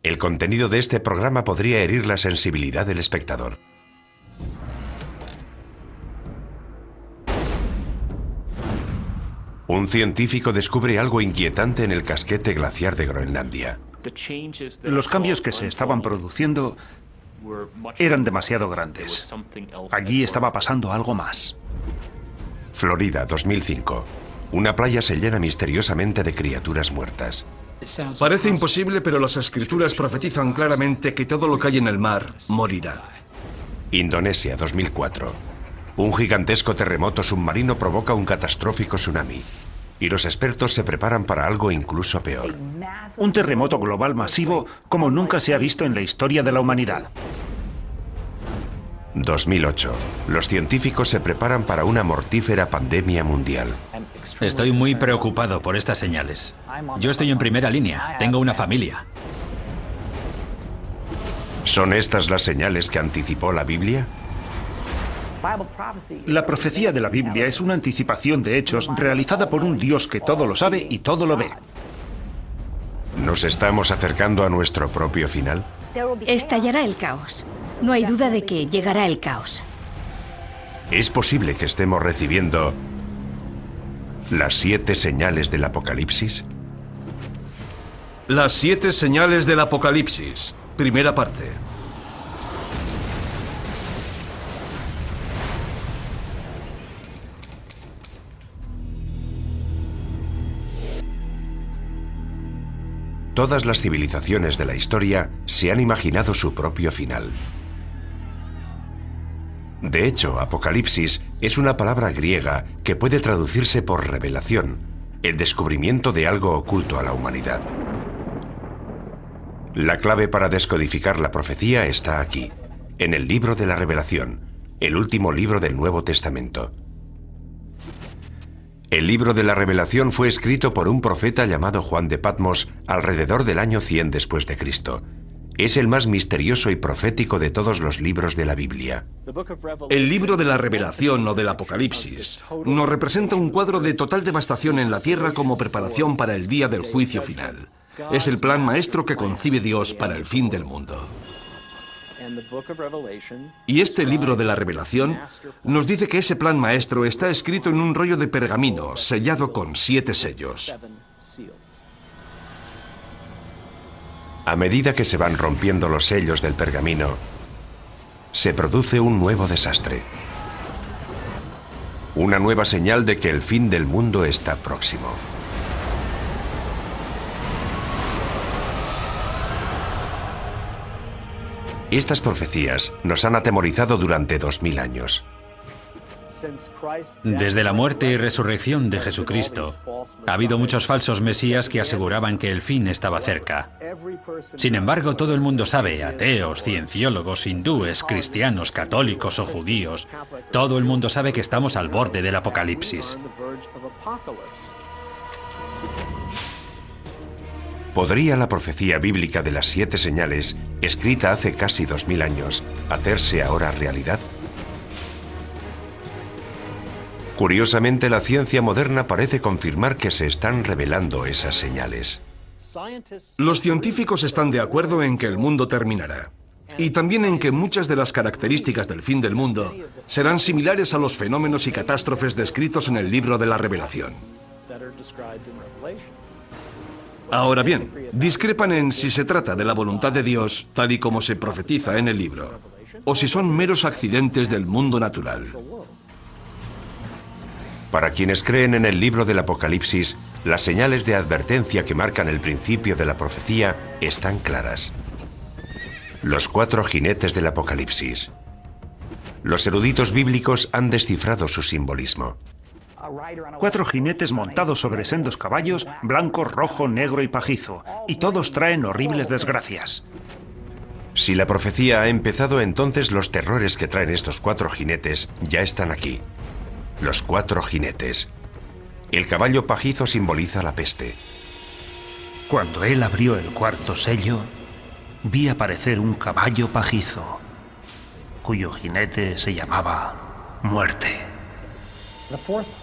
El contenido de este programa podría herir la sensibilidad del espectador. Un científico descubre algo inquietante en el casquete glaciar de Groenlandia. Los cambios que se estaban produciendo eran demasiado grandes. Allí estaba pasando algo más. Florida, 2005. Una playa se llena misteriosamente de criaturas muertas. Parece imposible, pero las escrituras profetizan claramente que todo lo que hay en el mar morirá. Indonesia, 2004. Un gigantesco terremoto submarino provoca un catastrófico tsunami. Y los expertos se preparan para algo incluso peor. Un terremoto global masivo como nunca se ha visto en la historia de la humanidad. 2008. Los científicos se preparan para una mortífera pandemia mundial. Estoy muy preocupado por estas señales. Yo estoy en primera línea, tengo una familia. ¿Son estas las señales que anticipó la Biblia? La profecía de la Biblia es una anticipación de hechos realizada por un Dios que todo lo sabe y todo lo ve. ¿Nos estamos acercando a nuestro propio final? Estallará el caos. No hay duda de que llegará el caos. ¿Es posible que estemos recibiendo las 7 señales del Apocalipsis? Las 7 señales del Apocalipsis. Primera parte. Todas las civilizaciones de la historia se han imaginado su propio final. De hecho, Apocalipsis es una palabra griega que puede traducirse por revelación, el descubrimiento de algo oculto a la humanidad. La clave para descodificar la profecía está aquí, en el libro de la Revelación, el último libro del Nuevo Testamento. El libro de la Revelación fue escrito por un profeta llamado Juan de Patmos alrededor del año 100 después de Cristo. Es el más misterioso y profético de todos los libros de la Biblia. El libro de la Revelación o del Apocalipsis nos representa un cuadro de total devastación en la tierra como preparación para el día del juicio final. Es el plan maestro que concibe Dios para el fin del mundo. Y este libro de la Revelación nos dice que ese plan maestro está escrito en un rollo de pergamino sellado con 7 sellos. A medida que se van rompiendo los sellos del pergamino, se produce un nuevo desastre. Una nueva señal de que el fin del mundo está próximo. Estas profecías nos han atemorizado durante 2000 años. Desde la muerte y resurrección de Jesucristo, ha habido muchos falsos mesías que aseguraban que el fin estaba cerca. Sin embargo, todo el mundo sabe, ateos, cienciólogos, hindúes, cristianos, católicos o judíos, todo el mundo sabe que estamos al borde del Apocalipsis. ¿Podría la profecía bíblica de las 7 señales, escrita hace casi 2000 años, hacerse ahora realidad? Curiosamente, la ciencia moderna parece confirmar que se están revelando esas señales. Los científicos están de acuerdo en que el mundo terminará. Y también en que muchas de las características del fin del mundo serán similares a los fenómenos y catástrofes descritos en el libro de la Revelación. Ahora bien, discrepan en si se trata de la voluntad de Dios, tal y como se profetiza en el libro, o si son meros accidentes del mundo natural. Para quienes creen en el libro del Apocalipsis, las señales de advertencia que marcan el principio de la profecía están claras. Los 4 jinetes del Apocalipsis. Los eruditos bíblicos han descifrado su simbolismo. 4 jinetes montados sobre sendos caballos, blanco, rojo, negro y pajizo, y todos traen horribles desgracias. Si la profecía ha empezado, entonces los terrores que traen estos 4 jinetes ya están aquí. Los 4 jinetes. El caballo pajizo simboliza la peste. Cuando él abrió el 4º sello, vi aparecer un caballo pajizo, cuyo jinete se llamaba Muerte.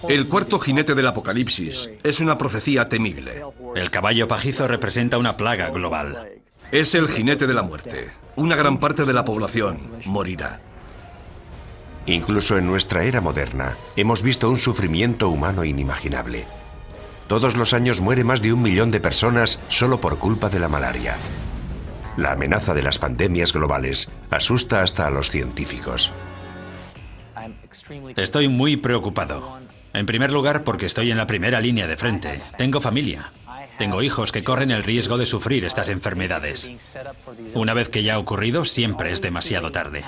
El 4º jinete del Apocalipsis es una profecía temible. El caballo pajizo representa una plaga global. Es el jinete de la muerte. Una gran parte de la población morirá. Incluso en nuestra era moderna, hemos visto un sufrimiento humano inimaginable. Todos los años muere más de 1 millón de personas solo por culpa de la malaria. La amenaza de las pandemias globales asusta hasta a los científicos. Estoy muy preocupado. En primer lugar, porque estoy en la primera línea de frente. Tengo familia. Tengo hijos que corren el riesgo de sufrir estas enfermedades. Una vez que ya ha ocurrido, siempre es demasiado tarde.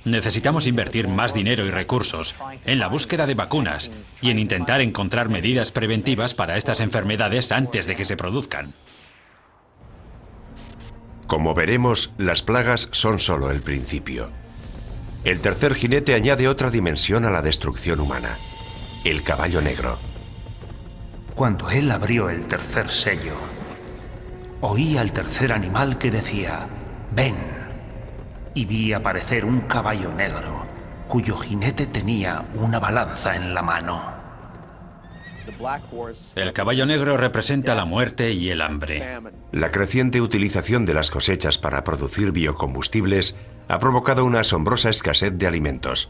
Necesitamos invertir más dinero y recursos en la búsqueda de vacunas y en intentar encontrar medidas preventivas para estas enfermedades antes de que se produzcan. Como veremos, las plagas son solo el principio. El tercer jinete añade otra dimensión a la destrucción humana: el caballo negro. Cuando él abrió el tercer sello, oí al tercer animal que decía: «Ven». Y vi aparecer un caballo negro, cuyo jinete tenía una balanza en la mano. El caballo negro representa la muerte y el hambre. La creciente utilización de las cosechas para producir biocombustibles ha provocado una asombrosa escasez de alimentos.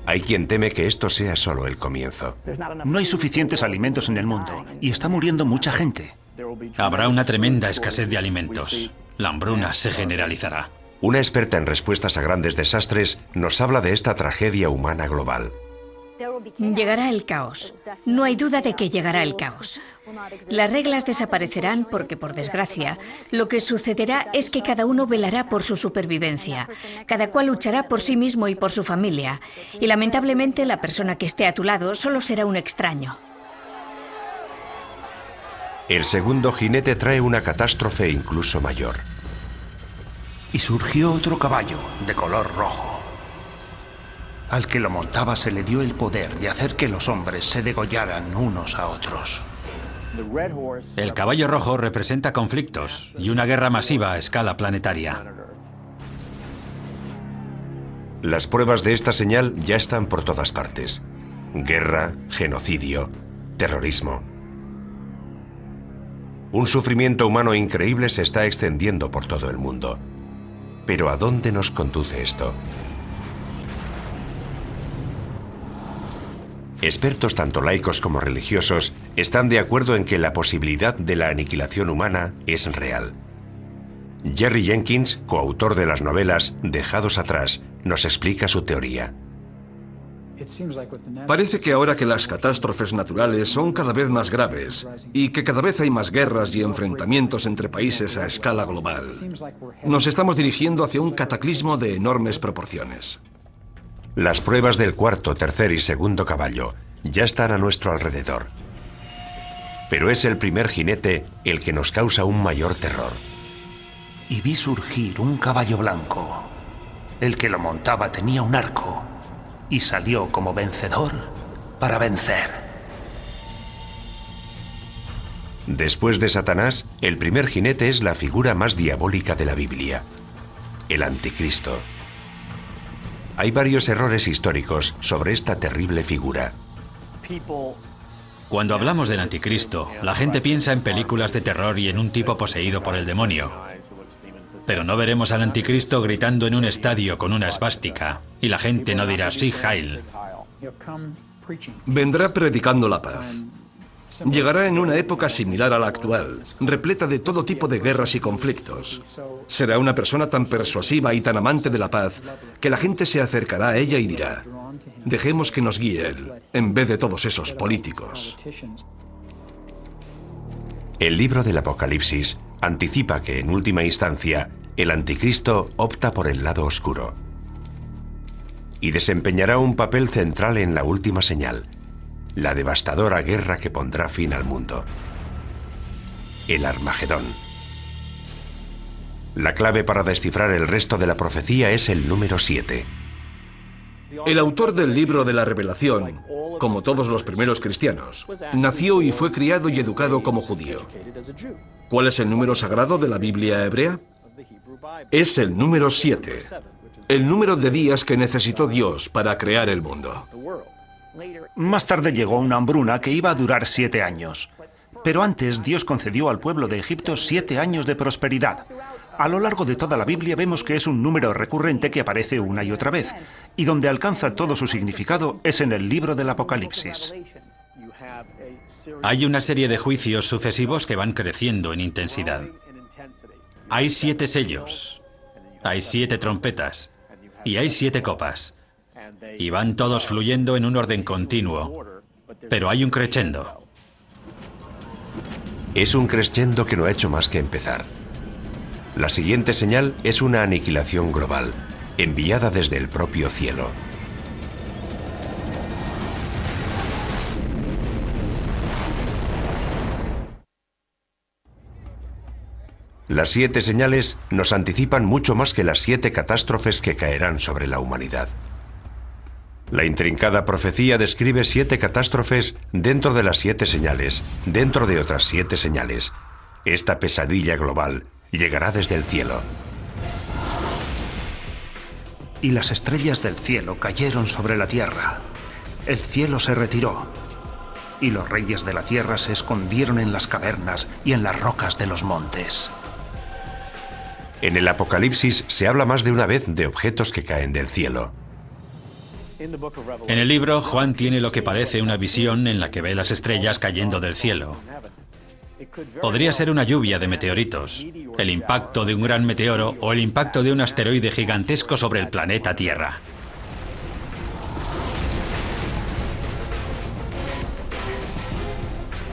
Hay quien teme que esto sea solo el comienzo. No hay suficientes alimentos en el mundo y está muriendo mucha gente. Habrá una tremenda escasez de alimentos. La hambruna se generalizará. Una experta en respuestas a grandes desastres nos habla de esta tragedia humana global. Llegará el caos. No hay duda de que llegará el caos. Las reglas desaparecerán porque, por desgracia, lo que sucederá es que cada uno velará por su supervivencia. Cada cual luchará por sí mismo y por su familia. Y lamentablemente la persona que esté a tu lado solo será un extraño. El segundo jinete trae una catástrofe incluso mayor. Y surgió otro caballo de color rojo. Al que lo montaba se le dio el poder de hacer que los hombres se degollaran unos a otros. El caballo rojo representa conflictos y una guerra masiva a escala planetaria. Las pruebas de esta señal ya están por todas partes. Guerra, genocidio, terrorismo. Un sufrimiento humano increíble se está extendiendo por todo el mundo. Pero ¿a dónde nos conduce esto? Expertos tanto laicos como religiosos están de acuerdo en que la posibilidad de la aniquilación humana es real. Jerry Jenkins, coautor de las novelas Dejados atrás, nos explica su teoría. Parece que ahora que las catástrofes naturales son cada vez más graves y que cada vez hay más guerras y enfrentamientos entre países a escala global, nos estamos dirigiendo hacia un cataclismo de enormes proporciones. Las pruebas del cuarto, tercer y segundo caballo ya están a nuestro alrededor. Pero es el primer jinete el que nos causa un mayor terror. Y vi surgir un caballo blanco. El que lo montaba tenía un arco y salió como vencedor para vencer. Después de Satanás, el primer jinete es la figura más diabólica de la Biblia: el Anticristo. Hay varios errores históricos sobre esta terrible figura. Cuando hablamos del Anticristo, la gente piensa en películas de terror y en un tipo poseído por el demonio. Pero no veremos al Anticristo gritando en un estadio con una esvástica, y la gente no dirá "Sí, Heil". Vendrá predicando la paz. Llegará en una época similar a la actual, repleta de todo tipo de guerras y conflictos. Será una persona tan persuasiva y tan amante de la paz que la gente se acercará a ella y dirá: dejemos que nos guíe él, en vez de todos esos políticos. El libro del Apocalipsis anticipa que, en última instancia, el Anticristo opta por el lado oscuro y desempeñará un papel central en la última señal, la devastadora guerra que pondrá fin al mundo: el Armagedón. La clave para descifrar el resto de la profecía es el número 7. El autor del libro de la Revelación, como todos los primeros cristianos, nació y fue criado y educado como judío. ¿Cuál es el número sagrado de la Biblia hebrea? Es el número 7, el número de días que necesitó Dios para crear el mundo. Más tarde llegó una hambruna que iba a durar 7 años. Pero antes Dios concedió al pueblo de Egipto 7 años de prosperidad. A lo largo de toda la Biblia vemos que es un número recurrente que aparece una y otra vez, y donde alcanza todo su significado es en el libro del Apocalipsis. Hay una serie de juicios sucesivos que van creciendo en intensidad. Hay 7 sellos, hay 7 trompetas y hay 7 copas. Y van todos fluyendo en un orden continuo, pero hay un crescendo. Es un crescendo que no ha hecho más que empezar. La siguiente señal es una aniquilación global, enviada desde el propio cielo. Las 7 señales nos anticipan mucho más que las 7 catástrofes que caerán sobre la humanidad. La intrincada profecía describe 7 catástrofes dentro de las 7 señales, dentro de otras 7 señales. Esta pesadilla global llegará desde el cielo. Y las estrellas del cielo cayeron sobre la tierra. El cielo se retiró. Y los reyes de la tierra se escondieron en las cavernas y en las rocas de los montes. En el Apocalipsis se habla más de una vez de objetos que caen del cielo. En el libro, Juan tiene lo que parece una visión en la que ve las estrellas cayendo del cielo. Podría ser una lluvia de meteoritos, el impacto de un gran meteoro o el impacto de un asteroide gigantesco sobre el planeta Tierra.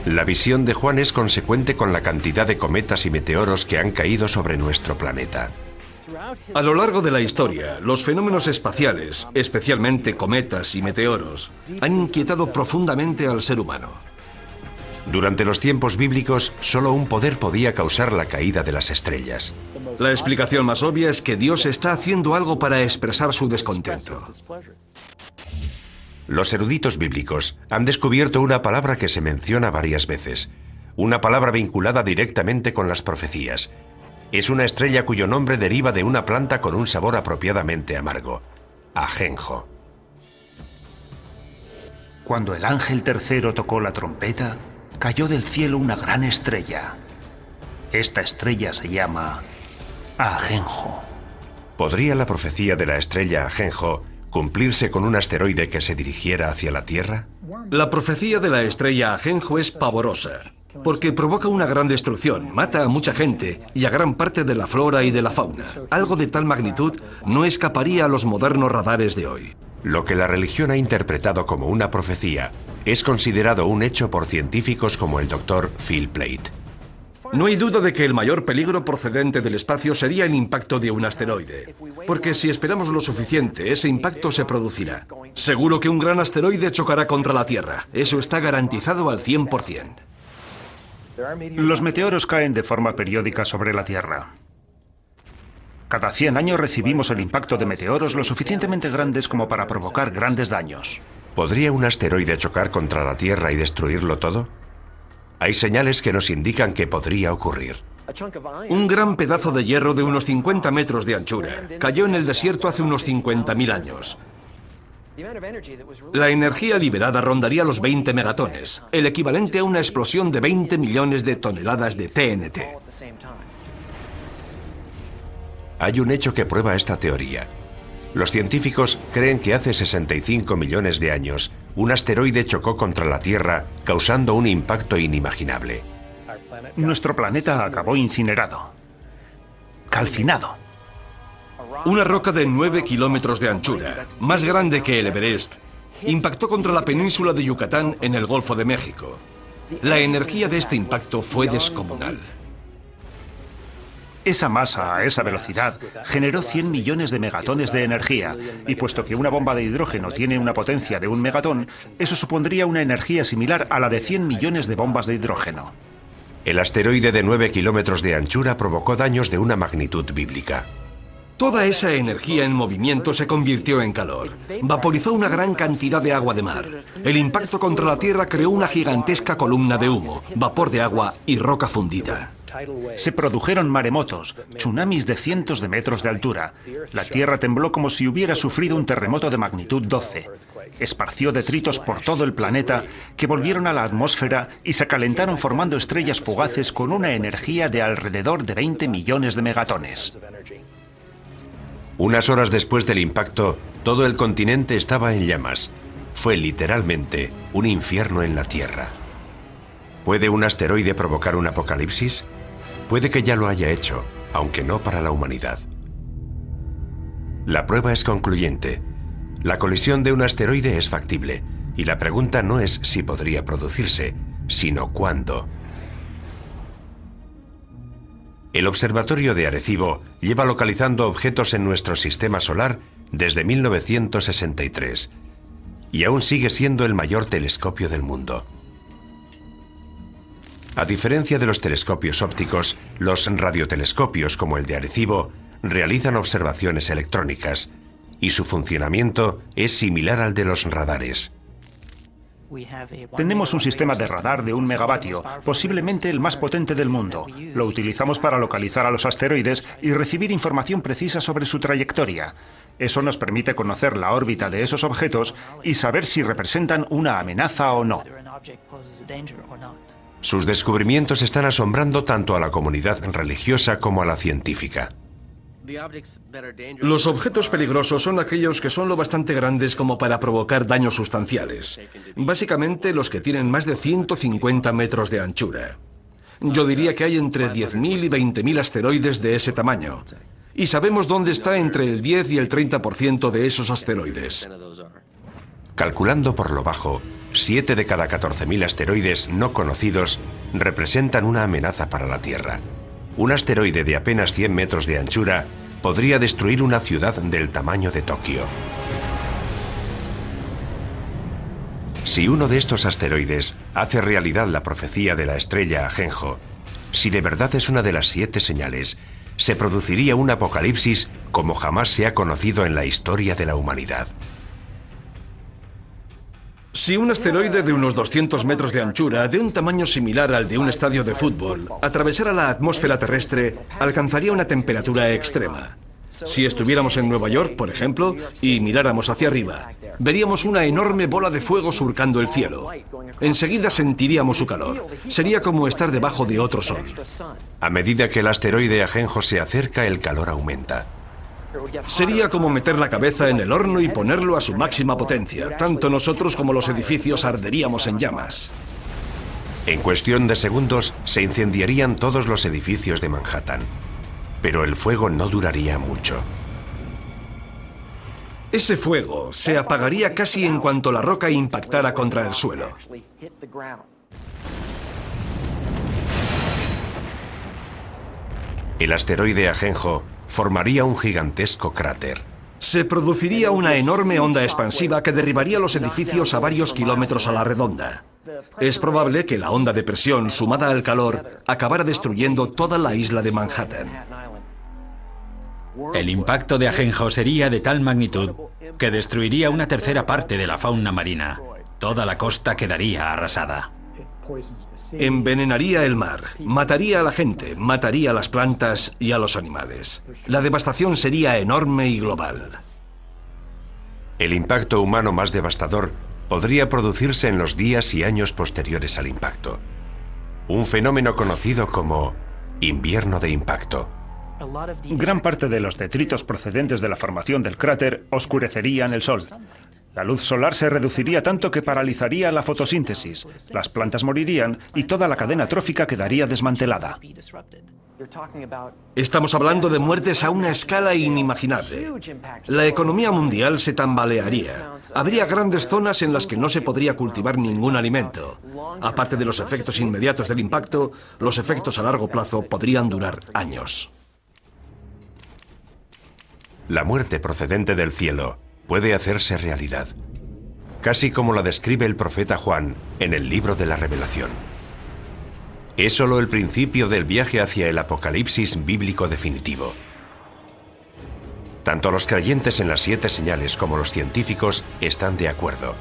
La visión de Juan es consecuente con la cantidad de cometas y meteoros que han caído sobre nuestro planeta. A lo largo de la historia, los fenómenos espaciales, especialmente cometas y meteoros, han inquietado profundamente al ser humano. Durante los tiempos bíblicos, solo un poder podía causar la caída de las estrellas. La explicación más obvia es que Dios está haciendo algo para expresar su descontento. Los eruditos bíblicos han descubierto una palabra que se menciona varias veces, una palabra vinculada directamente con las profecías. Es una estrella cuyo nombre deriva de una planta con un sabor apropiadamente amargo, ajenjo. Cuando el ángel tercero tocó la trompeta, cayó del cielo una gran estrella. Esta estrella se llama ajenjo. ¿Podría la profecía de la estrella ajenjo cumplirse con un asteroide que se dirigiera hacia la Tierra? La profecía de la estrella ajenjo es pavorosa, porque provoca una gran destrucción, mata a mucha gente y a gran parte de la flora y de la fauna. Algo de tal magnitud no escaparía a los modernos radares de hoy. Lo que la religión ha interpretado como una profecía es considerado un hecho por científicos como el Dr. Phil Plait. No hay duda de que el mayor peligro procedente del espacio sería el impacto de un asteroide, porque si esperamos lo suficiente, ese impacto se producirá. Seguro que un gran asteroide chocará contra la Tierra. Eso está garantizado al 100%. Los meteoros caen de forma periódica sobre la Tierra. Cada 100 años recibimos el impacto de meteoros lo suficientemente grandes como para provocar grandes daños. ¿Podría un asteroide chocar contra la Tierra y destruirlo todo? Hay señales que nos indican que podría ocurrir. Un gran pedazo de hierro de unos 50 metros de anchura cayó en el desierto hace unos 50.000 años. La energía liberada rondaría los 20 megatones, el equivalente a una explosión de 20 millones de toneladas de TNT. Hay un hecho que prueba esta teoría. Los científicos creen que hace 65 millones de años, un asteroide chocó contra la Tierra, causando un impacto inimaginable. Nuestro planeta acabó incinerado, calcinado. Una roca de 9 kilómetros de anchura, más grande que el Everest, impactó contra la península de Yucatán en el Golfo de México. La energía de este impacto fue descomunal. Esa masa, a esa velocidad, generó 100 millones de megatones de energía, y puesto que una bomba de hidrógeno tiene una potencia de 1 megatón, eso supondría una energía similar a la de 100 millones de bombas de hidrógeno. El asteroide de 9 kilómetros de anchura provocó daños de una magnitud bíblica. Toda esa energía en movimiento se convirtió en calor. Vaporizó una gran cantidad de agua de mar. El impacto contra la Tierra creó una gigantesca columna de humo, vapor de agua y roca fundida. Se produjeron maremotos, tsunamis de cientos de metros de altura. La Tierra tembló como si hubiera sufrido un terremoto de magnitud 12. Esparció detritos por todo el planeta que volvieron a la atmósfera y se calentaron formando estrellas fugaces con una energía de alrededor de 20 millones de megatones. Unas horas después del impacto, todo el continente estaba en llamas. Fue literalmente un infierno en la Tierra. ¿Puede un asteroide provocar un apocalipsis? Puede que ya lo haya hecho, aunque no para la humanidad. La prueba es concluyente. La colisión de un asteroide es factible, y la pregunta no es si podría producirse, sino cuándo. El Observatorio de Arecibo lleva localizando objetos en nuestro sistema solar desde 1963, y aún sigue siendo el mayor telescopio del mundo. A diferencia de los telescopios ópticos, los radiotelescopios como el de Arecibo realizan observaciones electrónicas, y su funcionamiento es similar al de los radares. Tenemos un sistema de radar de 1 megavatio, posiblemente el más potente del mundo. Lo utilizamos para localizar a los asteroides y recibir información precisa sobre su trayectoria. Eso nos permite conocer la órbita de esos objetos y saber si representan una amenaza o no. Sus descubrimientos están asombrando tanto a la comunidad religiosa como a la científica. Los objetos peligrosos son aquellos que son lo bastante grandes como para provocar daños sustanciales. Básicamente los que tienen más de 150 metros de anchura. Yo diría que hay entre 10.000 y 20.000 asteroides de ese tamaño. Y sabemos dónde está entre el 10 y el 30% de esos asteroides. Calculando por lo bajo, 7 de cada 14.000 asteroides no conocidos representan una amenaza para la Tierra. Un asteroide de apenas 100 metros de anchura podría destruir una ciudad del tamaño de Tokio. Si uno de estos asteroides hace realidad la profecía de la estrella Ajenjo, si de verdad es una de las 7 señales, se produciría un apocalipsis como jamás se ha conocido en la historia de la humanidad. Si un asteroide de unos 200 metros de anchura, de un tamaño similar al de un estadio de fútbol, atravesara la atmósfera terrestre, alcanzaría una temperatura extrema. Si estuviéramos en Nueva York, por ejemplo, y miráramos hacia arriba, veríamos una enorme bola de fuego surcando el cielo. Enseguida sentiríamos su calor. Sería como estar debajo de otro sol. A medida que el asteroide Ajenjo se acerca, el calor aumenta. Sería como meter la cabeza en el horno y ponerlo a su máxima potencia. Tanto nosotros como los edificios arderíamos en llamas. En cuestión de segundos, se incendiarían todos los edificios de Manhattan. Pero el fuego no duraría mucho. Ese fuego se apagaría casi en cuanto la roca impactara contra el suelo. El asteroide Ajenjo formaría un gigantesco cráter. Se produciría una enorme onda expansiva que derribaría los edificios a varios kilómetros a la redonda. Es probable que la onda de presión sumada al calor acabara destruyendo toda la isla de Manhattan. El impacto de Ajenjo sería de tal magnitud que destruiría una tercera parte de la fauna marina. Toda la costa quedaría arrasada. Envenenaría el mar, mataría a la gente, mataría a las plantas y a los animales. La devastación sería enorme y global. El impacto humano más devastador podría producirse en los días y años posteriores al impacto. Un fenómeno conocido como invierno de impacto. Gran parte de los detritos procedentes de la formación del cráter oscurecerían el sol. La luz solar se reduciría tanto que paralizaría la fotosíntesis, las plantas morirían y toda la cadena trófica quedaría desmantelada. Estamos hablando de muertes a una escala inimaginable. La economía mundial se tambalearía. Habría grandes zonas en las que no se podría cultivar ningún alimento. Aparte de los efectos inmediatos del impacto, los efectos a largo plazo podrían durar años. La muerte procedente del cielo puede hacerse realidad, casi como la describe el profeta Juan en el libro de la Revelación. Es solo el principio del viaje hacia el apocalipsis bíblico definitivo. Tanto los creyentes en las 7 señales como los científicos están de acuerdo.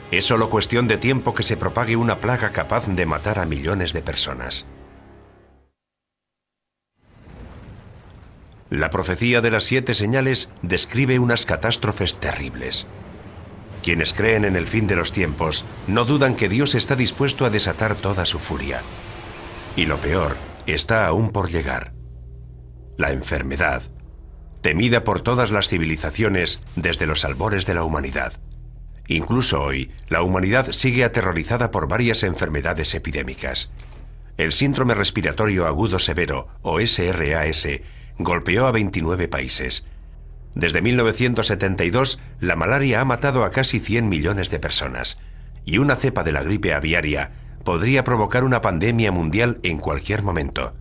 Es solo cuestión de tiempo que se propague una plaga capaz de matar a millones de personas. La profecía de las 7 señales describe unas catástrofes terribles. Quienes creen en el fin de los tiempos no dudan que Dios está dispuesto a desatar toda su furia. Y lo peor está aún por llegar. La enfermedad, temida por todas las civilizaciones desde los albores de la humanidad. Incluso hoy, la humanidad sigue aterrorizada por varias enfermedades epidémicas. El síndrome respiratorio agudo severo, o SRAS, golpeó a 29 países. Desde 1972, la malaria ha matado a casi 100 millones de personas, y una cepa de la gripe aviaria podría provocar una pandemia mundial en cualquier momento.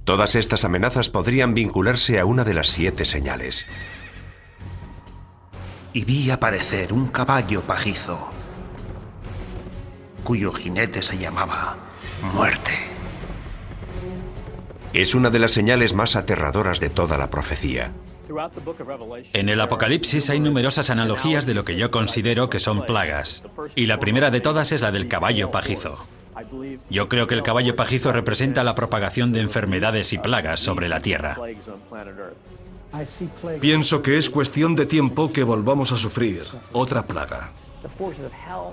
Todas estas amenazas podrían vincularse a una de las 7 señales. Y vi aparecer un caballo pajizo, cuyo jinete se llamaba Muerte. Es una de las señales más aterradoras de toda la profecía. En el Apocalipsis hay numerosas analogías de lo que yo considero que son plagas, y la primera de todas es la del caballo pajizo. Yo creo que el caballo pajizo representa la propagación de enfermedades y plagas sobre la Tierra. Pienso que es cuestión de tiempo que volvamos a sufrir otra plaga.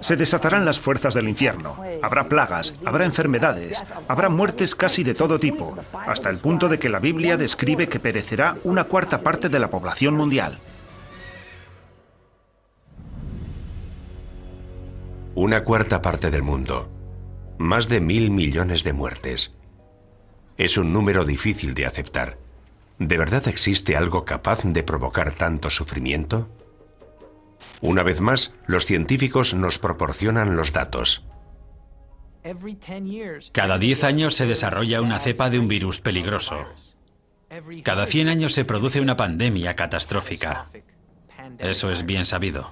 Se desatarán las fuerzas del infierno. Habrá plagas, habrá enfermedades, habrá muertes casi de todo tipo, hasta el punto de que la Biblia describe que perecerá una cuarta parte de la población mundial. Una cuarta parte del mundo. Más de 1.000 millones de muertes. Es un número difícil de aceptar. ¿De verdad existe algo capaz de provocar tanto sufrimiento? Una vez más, los científicos nos proporcionan los datos. Cada 10 años se desarrolla una cepa de un virus peligroso. Cada 100 años se produce una pandemia catastrófica. Eso es bien sabido.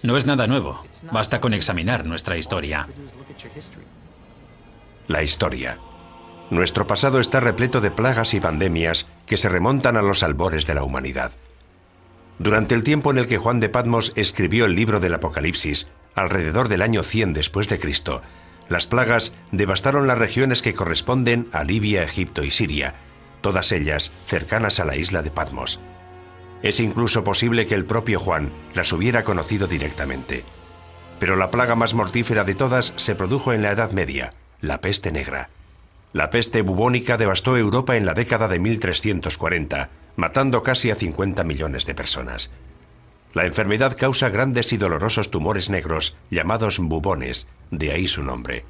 No es nada nuevo. Basta con examinar nuestra historia. La historia. Nuestro pasado está repleto de plagas y pandemias que se remontan a los albores de la humanidad. Durante el tiempo en el que Juan de Patmos escribió el libro del Apocalipsis, alrededor del año 100 después de Cristo, las plagas devastaron las regiones que corresponden a Libia, Egipto y Siria, todas ellas cercanas a la isla de Patmos. Es incluso posible que el propio Juan las hubiera conocido directamente. Pero la plaga más mortífera de todas se produjo en la Edad Media, la peste negra. La peste bubónica devastó Europa en la década de 1340, matando casi a 50 millones de personas. La enfermedad causa grandes y dolorosos tumores negros llamados bubones, de ahí su nombre.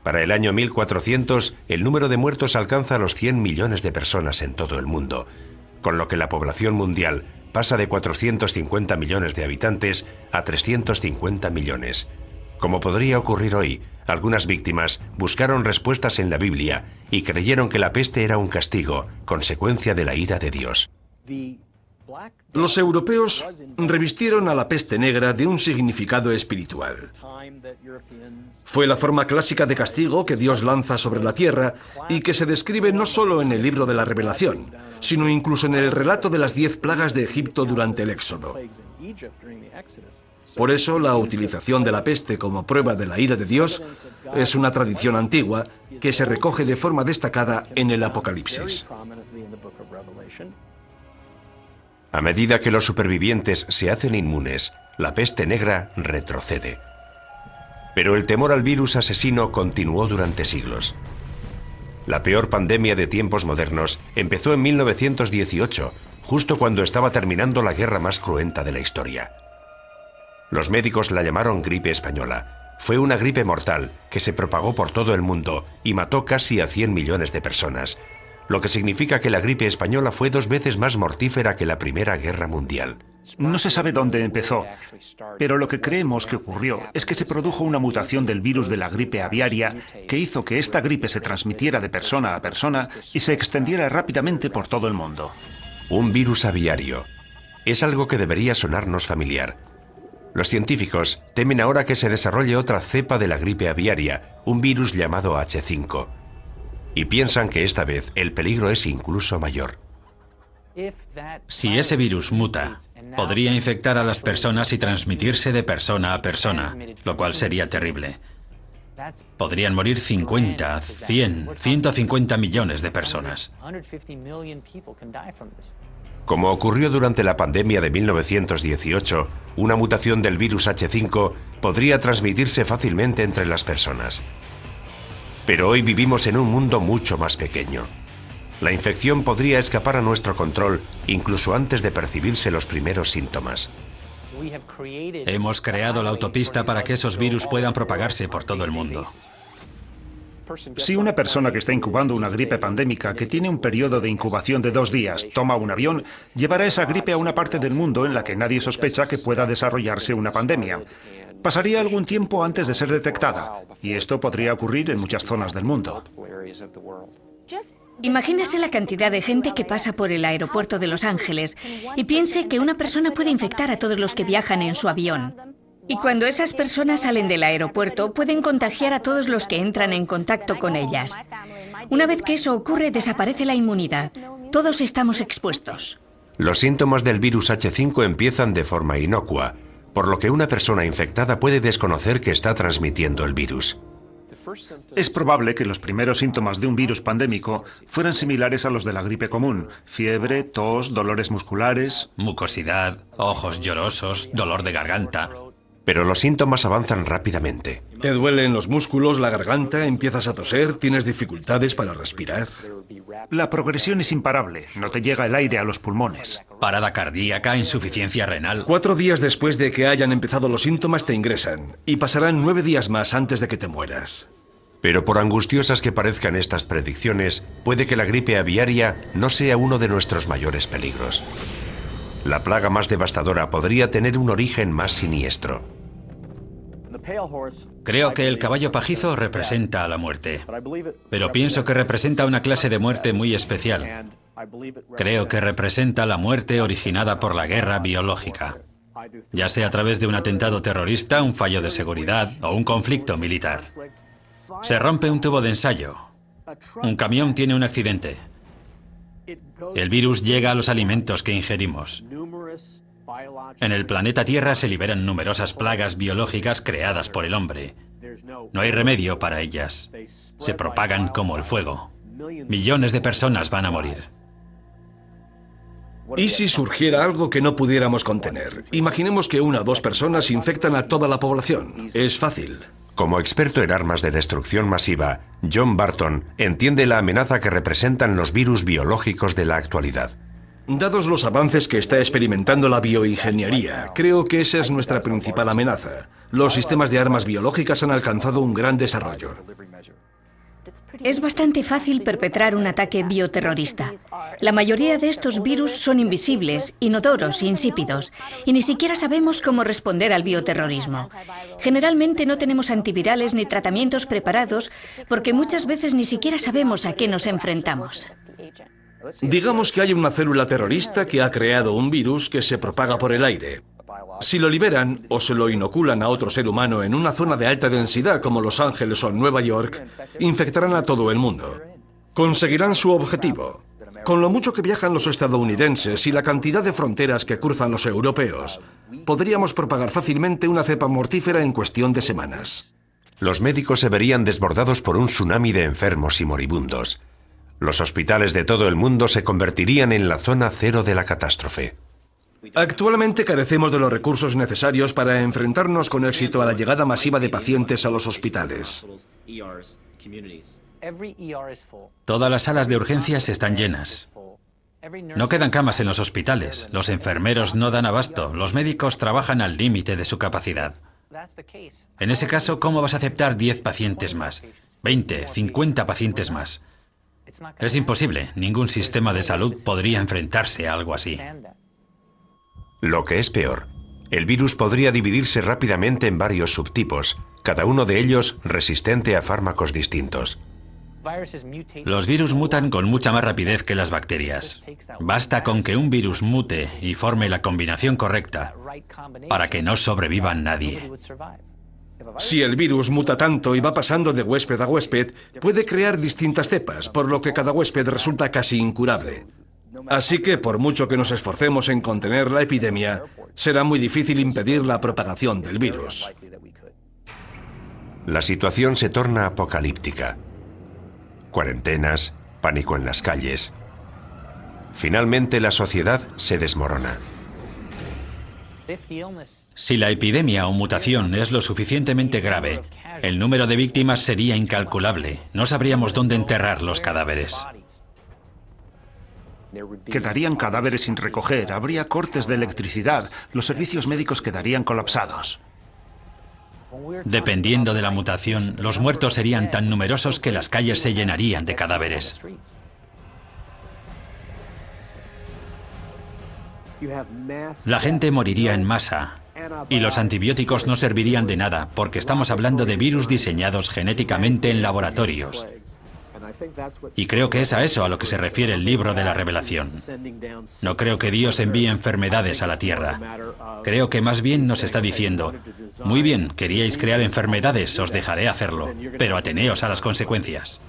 Para el año 1400, el número de muertos alcanza los 100 millones de personas en todo el mundo, con lo que la población mundial pasa de 450 millones de habitantes a 350 millones. Como podría ocurrir hoy, algunas víctimas buscaron respuestas en la Biblia y creyeron que la peste era un castigo, consecuencia de la ira de Dios. Los europeos revistieron a la peste negra de un significado espiritual. Fue la forma clásica de castigo que Dios lanza sobre la tierra y que se describe no solo en el libro de la Revelación, sino incluso en el relato de las 10 plagas de Egipto durante el Éxodo. Por eso, la utilización de la peste como prueba de la ira de Dios es una tradición antigua que se recoge de forma destacada en el Apocalipsis. A medida que los supervivientes se hacen inmunes, la peste negra retrocede. Pero el temor al virus asesino continuó durante siglos. La peor pandemia de tiempos modernos empezó en 1918, justo cuando estaba terminando la guerra más cruenta de la historia. Los médicos la llamaron gripe española. Fue una gripe mortal que se propagó por todo el mundo y mató casi a 100 millones de personas, lo que significa que la gripe española fue 2 veces más mortífera que la Primera Guerra Mundial. No se sabe dónde empezó, pero lo que creemos que ocurrió es que se produjo una mutación del virus de la gripe aviaria que hizo que esta gripe se transmitiera de persona a persona y se extendiera rápidamente por todo el mundo. Un virus aviario. Es algo que debería sonarnos familiar. Los científicos temen ahora que se desarrolle otra cepa de la gripe aviaria, un virus llamado H5. Y piensan que esta vez el peligro es incluso mayor. Si ese virus muta, podría infectar a las personas y transmitirse de persona a persona, lo cual sería terrible. Podrían morir 50, 100, 150 millones de personas. Como ocurrió durante la pandemia de 1918, una mutación del virus H5 podría transmitirse fácilmente entre las personas. Pero hoy vivimos en un mundo mucho más pequeño. La infección podría escapar a nuestro control incluso antes de percibirse los primeros síntomas. Hemos creado la autopista para que esos virus puedan propagarse por todo el mundo. Si una persona que está incubando una gripe pandémica, que tiene un periodo de incubación de 2 días, toma un avión, llevará esa gripe a una parte del mundo en la que nadie sospecha que pueda desarrollarse una pandemia. Pasaría algún tiempo antes de ser detectada, y esto podría ocurrir en muchas zonas del mundo. Imagínese la cantidad de gente que pasa por el aeropuerto de Los Ángeles y piense que una persona puede infectar a todos los que viajan en su avión. Y cuando esas personas salen del aeropuerto, pueden contagiar a todos los que entran en contacto con ellas. Una vez que eso ocurre, desaparece la inmunidad. Todos estamos expuestos. Los síntomas del virus H5 empiezan de forma inocua, por lo que una persona infectada puede desconocer que está transmitiendo el virus. Es probable que los primeros síntomas de un virus pandémico fueran similares a los de la gripe común: fiebre, tos, dolores musculares, Mucosidad, ojos llorosos, dolor de garganta. Pero los síntomas avanzan rápidamente. Te duelen los músculos, la garganta, empiezas a toser, tienes dificultades para respirar. La progresión es imparable, no te llega el aire a los pulmones. Parada cardíaca, insuficiencia renal. 4 días después de que hayan empezado los síntomas te ingresan y pasarán 9 días más antes de que te mueras. Pero por angustiosas que parezcan estas predicciones, puede que la gripe aviaria no sea uno de nuestros mayores peligros. La plaga más devastadora podría tener un origen más siniestro. Creo que el caballo pajizo representa a la muerte, pero pienso que representa una clase de muerte muy especial. Creo que representa la muerte originada por la guerra biológica, ya sea a través de un atentado terrorista, un fallo de seguridad o un conflicto militar. Se rompe un tubo de ensayo. Un camión tiene un accidente. El virus llega a los alimentos que ingerimos. En el planeta Tierra se liberan numerosas plagas biológicas creadas por el hombre. No hay remedio para ellas. Se propagan como el fuego. Millones de personas van a morir. ¿Y si surgiera algo que no pudiéramos contener? Imaginemos que 1 o 2 personas infectan a toda la población. Es fácil. Como experto en armas de destrucción masiva, John Barton entiende la amenaza que representan los virus biológicos de la actualidad. Dados los avances que está experimentando la bioingeniería, creo que esa es nuestra principal amenaza. Los sistemas de armas biológicas han alcanzado un gran desarrollo. Es bastante fácil perpetrar un ataque bioterrorista. La mayoría de estos virus son invisibles, inodoros, insípidos, y ni siquiera sabemos cómo responder al bioterrorismo. Generalmente no tenemos antivirales ni tratamientos preparados porque muchas veces ni siquiera sabemos a qué nos enfrentamos. Digamos que hay una célula terrorista que ha creado un virus que se propaga por el aire. Si lo liberan o se lo inoculan a otro ser humano en una zona de alta densidad como Los Ángeles o Nueva York, infectarán a todo el mundo. Conseguirán su objetivo. Con lo mucho que viajan los estadounidenses y la cantidad de fronteras que cruzan los europeos, podríamos propagar fácilmente una cepa mortífera en cuestión de semanas. Los médicos se verían desbordados por un tsunami de enfermos y moribundos. Los hospitales de todo el mundo se convertirían en la zona cero de la catástrofe. Actualmente carecemos de los recursos necesarios para enfrentarnos con éxito a la llegada masiva de pacientes a los hospitales. Todas las salas de urgencias están llenas. No quedan camas en los hospitales. Los enfermeros no dan abasto. Los médicos trabajan al límite de su capacidad. En ese caso, ¿cómo vas a aceptar 10 pacientes más? 20, 50 pacientes más. Es imposible. Ningún sistema de salud podría enfrentarse a algo así. Lo que es peor, el virus podría dividirse rápidamente en varios subtipos, cada uno de ellos resistente a fármacos distintos. Los virus mutan con mucha más rapidez que las bacterias. Basta con que un virus mute y forme la combinación correcta para que no sobreviva nadie. Si el virus muta tanto y va pasando de huésped a huésped, puede crear distintas cepas, por lo que cada huésped resulta casi incurable. Así que, por mucho que nos esforcemos en contener la epidemia, será muy difícil impedir la propagación del virus. La situación se torna apocalíptica. Cuarentenas, pánico en las calles. Finalmente la sociedad se desmorona. Si la epidemia o mutación es lo suficientemente grave, el número de víctimas sería incalculable. No sabríamos dónde enterrar los cadáveres. Quedarían cadáveres sin recoger, habría cortes de electricidad, los servicios médicos quedarían colapsados. Dependiendo de la mutación, los muertos serían tan numerosos que las calles se llenarían de cadáveres. La gente moriría en masa y los antibióticos no servirían de nada porque estamos hablando de virus diseñados genéticamente en laboratorios. Y creo que es a eso a lo que se refiere el libro de la Revelación. No creo que Dios envíe enfermedades a la tierra. Creo que más bien nos está diciendo, muy bien, queríais crear enfermedades, os dejaré hacerlo, pero ateneos a las consecuencias.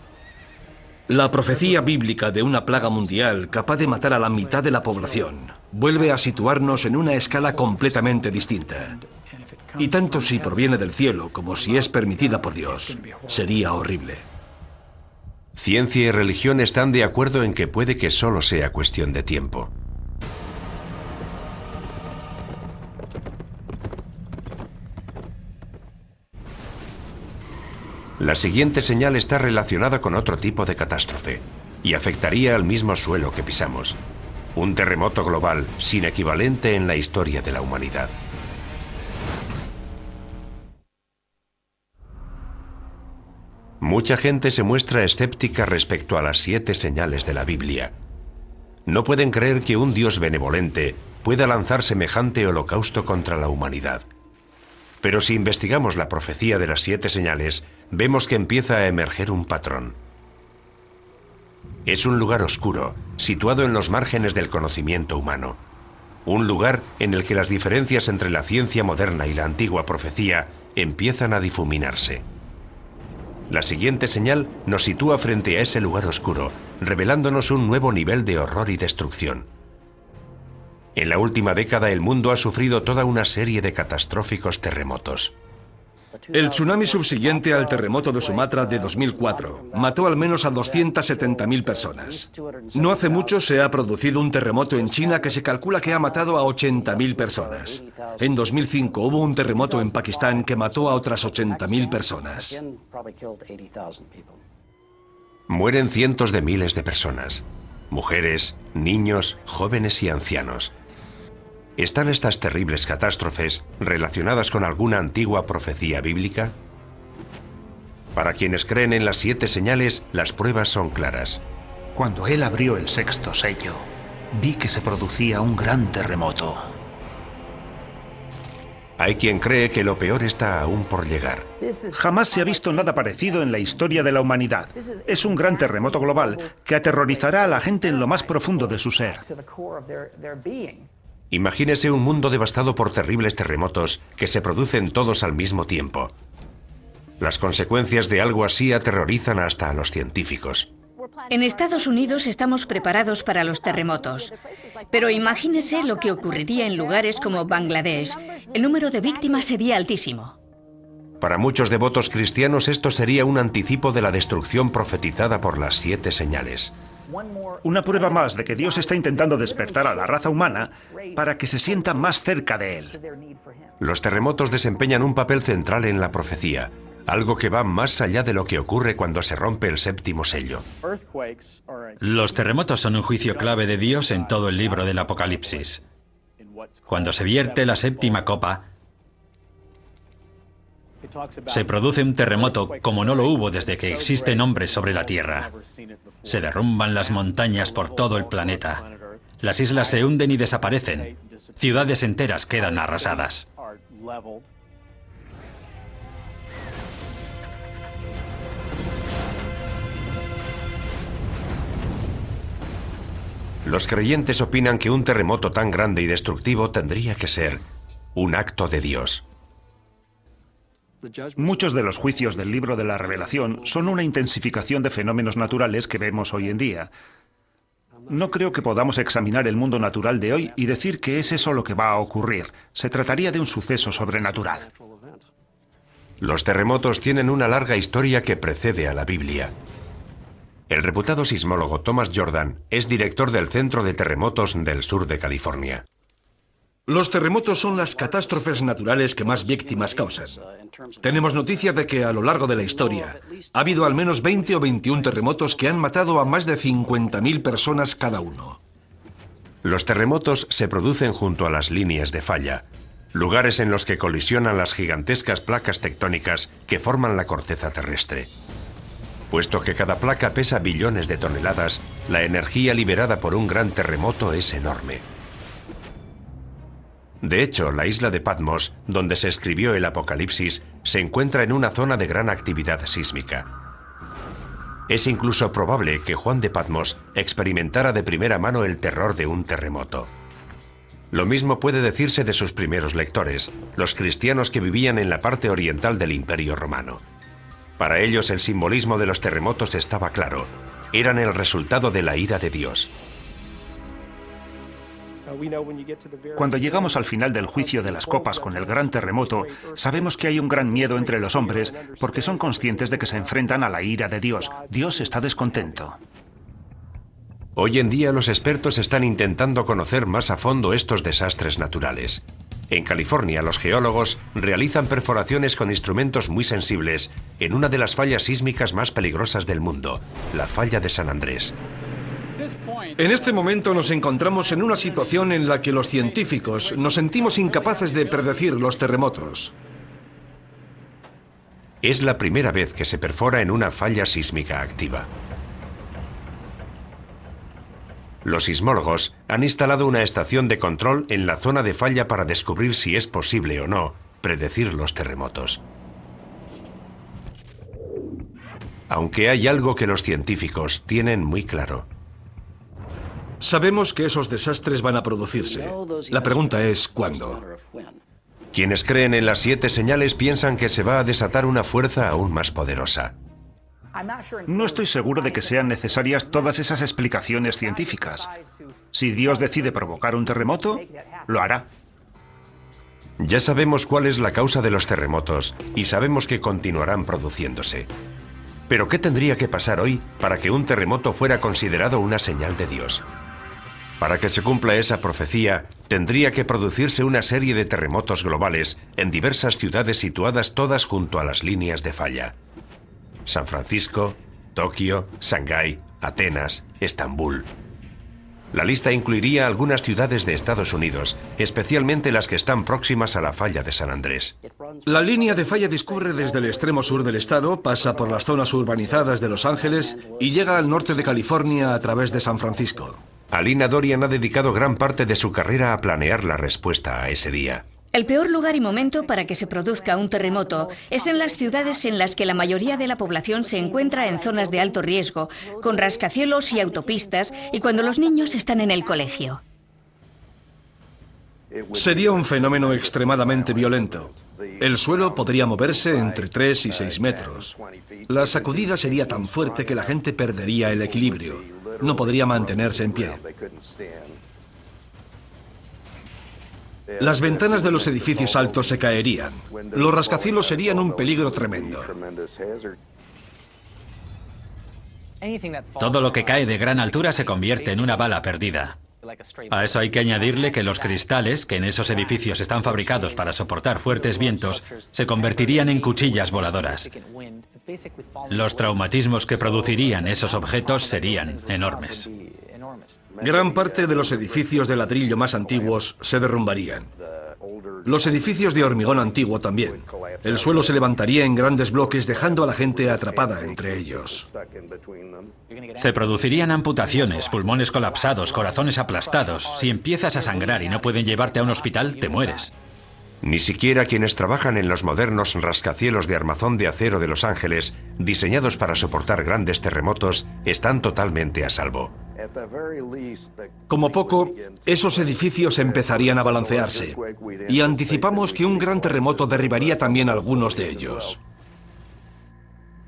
La profecía bíblica de una plaga mundial capaz de matar a la mitad de la población vuelve a situarnos en una escala completamente distinta. Y tanto si proviene del cielo como si es permitida por Dios, sería horrible. Ciencia y religión están de acuerdo en que puede que solo sea cuestión de tiempo. La siguiente señal está relacionada con otro tipo de catástrofe y afectaría al mismo suelo que pisamos. Un terremoto global sin equivalente en la historia de la humanidad. Mucha gente se muestra escéptica respecto a las 7 señales de la Biblia. No pueden creer que un Dios benevolente pueda lanzar semejante holocausto contra la humanidad. Pero si investigamos la profecía de las 7 señales, vemos que empieza a emerger un patrón. Es un lugar oscuro, situado en los márgenes del conocimiento humano. Un lugar en el que las diferencias entre la ciencia moderna y la antigua profecía empiezan a difuminarse. La siguiente señal nos sitúa frente a ese lugar oscuro, revelándonos un nuevo nivel de horror y destrucción. En la última década el mundo ha sufrido toda una serie de catastróficos terremotos. El tsunami subsiguiente al terremoto de Sumatra de 2004 mató al menos a 270.000 personas. No hace mucho se ha producido un terremoto en China que se calcula que ha matado a 80.000 personas. En 2005 hubo un terremoto en Pakistán que mató a otras 80.000 personas. Mueren cientos de miles de personas. Mujeres, niños, jóvenes y ancianos. ¿Están estas terribles catástrofes relacionadas con alguna antigua profecía bíblica? Para quienes creen en las 7 señales, las pruebas son claras. Cuando él abrió el 6º sello, vi que se producía un gran terremoto. Hay quien cree que lo peor está aún por llegar. Jamás se ha visto nada parecido en la historia de la humanidad. Es un gran terremoto global que aterrorizará a la gente en lo más profundo de su ser. Imagínese un mundo devastado por terribles terremotos que se producen todos al mismo tiempo. Las consecuencias de algo así aterrorizan hasta a los científicos. En Estados Unidos estamos preparados para los terremotos, pero imagínese lo que ocurriría en lugares como Bangladesh. El número de víctimas sería altísimo. Para muchos devotos cristianos esto sería un anticipo de la destrucción profetizada por las 7 señales. Una prueba más de que Dios está intentando despertar a la raza humana para que se sienta más cerca de Él. Los terremotos desempeñan un papel central en la profecía, algo que va más allá de lo que ocurre cuando se rompe el 7º sello. Los terremotos son un juicio clave de Dios en todo el libro del Apocalipsis. Cuando se vierte la 7ª copa, se produce un terremoto como no lo hubo desde que existen hombres sobre la Tierra. Se derrumban las montañas por todo el planeta. Las islas se hunden y desaparecen. Ciudades enteras quedan arrasadas. Los creyentes opinan que un terremoto tan grande y destructivo tendría que ser un acto de Dios. Muchos de los juicios del libro de la Revelación son una intensificación de fenómenos naturales que vemos hoy en día. No creo que podamos examinar el mundo natural de hoy y decir que es eso lo que va a ocurrir. Se trataría de un suceso sobrenatural. Los terremotos tienen una larga historia que precede a la Biblia. El reputado sismólogo Thomas Jordan es director del Centro de Terremotos del sur de California. Los terremotos son las catástrofes naturales que más víctimas causan. Tenemos noticia de que a lo largo de la historia ha habido al menos 20 o 21 terremotos que han matado a más de 50.000 personas cada uno. Los terremotos se producen junto a las líneas de falla, lugares en los que colisionan las gigantescas placas tectónicas que forman la corteza terrestre. Puesto que cada placa pesa billones de toneladas, la energía liberada por un gran terremoto es enorme. De hecho, la isla de Patmos, donde se escribió el Apocalipsis, se encuentra en una zona de gran actividad sísmica. Es incluso probable que Juan de Patmos experimentara de primera mano el terror de un terremoto. Lo mismo puede decirse de sus primeros lectores, los cristianos que vivían en la parte oriental del Imperio Romano. Para ellos el simbolismo de los terremotos estaba claro. Eran el resultado de la ira de Dios. Cuando llegamos al final del juicio de las copas con el gran terremoto, sabemos que hay un gran miedo entre los hombres porque son conscientes de que se enfrentan a la ira de Dios. Dios está descontento. Hoy en día los expertos están intentando conocer más a fondo estos desastres naturales. En California, los geólogos realizan perforaciones con instrumentos muy sensibles en una de las fallas sísmicas más peligrosas del mundo, la falla de San Andrés. En este momento nos encontramos en una situación en la que los científicos nos sentimos incapaces de predecir los terremotos. Es la primera vez que se perfora en una falla sísmica activa. Los sismólogos han instalado una estación de control en la zona de falla para descubrir si es posible o no predecir los terremotos. Aunque hay algo que los científicos tienen muy claro. Sabemos que esos desastres van a producirse. La pregunta es, ¿cuándo? Quienes creen en las 7 señales piensan que se va a desatar una fuerza aún más poderosa. No estoy seguro de que sean necesarias todas esas explicaciones científicas. Si Dios decide provocar un terremoto, lo hará. Ya sabemos cuál es la causa de los terremotos y sabemos que continuarán produciéndose. Pero ¿qué tendría que pasar hoy para que un terremoto fuera considerado una señal de Dios? Para que se cumpla esa profecía, tendría que producirse una serie de terremotos globales en diversas ciudades situadas todas junto a las líneas de falla. San Francisco, Tokio, Shanghái, Atenas, Estambul. La lista incluiría algunas ciudades de Estados Unidos, especialmente las que están próximas a la falla de San Andrés. La línea de falla discurre desde el extremo sur del estado, pasa por las zonas urbanizadas de Los Ángeles y llega al norte de California a través de San Francisco. Alina Dorian ha dedicado gran parte de su carrera a planear la respuesta a ese día. El peor lugar y momento para que se produzca un terremoto es en las ciudades en las que la mayoría de la población se encuentra en zonas de alto riesgo, con rascacielos y autopistas, y cuando los niños están en el colegio. Sería un fenómeno extremadamente violento. El suelo podría moverse entre 3 y 6 metros. La sacudida sería tan fuerte que la gente perdería el equilibrio. No podría mantenerse en pie. Las ventanas de los edificios altos se caerían. Los rascacielos serían un peligro tremendo. Todo lo que cae de gran altura se convierte en una bala perdida. A eso hay que añadirle que los cristales, que en esos edificios están fabricados para soportar fuertes vientos, se convertirían en cuchillas voladoras. Los traumatismos que producirían esos objetos serían enormes. Gran parte de los edificios de ladrillo más antiguos se derrumbarían. Los edificios de hormigón antiguo también. El suelo se levantaría en grandes bloques dejando a la gente atrapada entre ellos. Se producirían amputaciones, pulmones colapsados, corazones aplastados. Si empiezas a sangrar y no pueden llevarte a un hospital, te mueres. Ni siquiera quienes trabajan en los modernos rascacielos de armazón de acero de Los Ángeles, diseñados para soportar grandes terremotos, están totalmente a salvo. Como poco, esos edificios empezarían a balancearse, y anticipamos que un gran terremoto derribaría también algunos de ellos.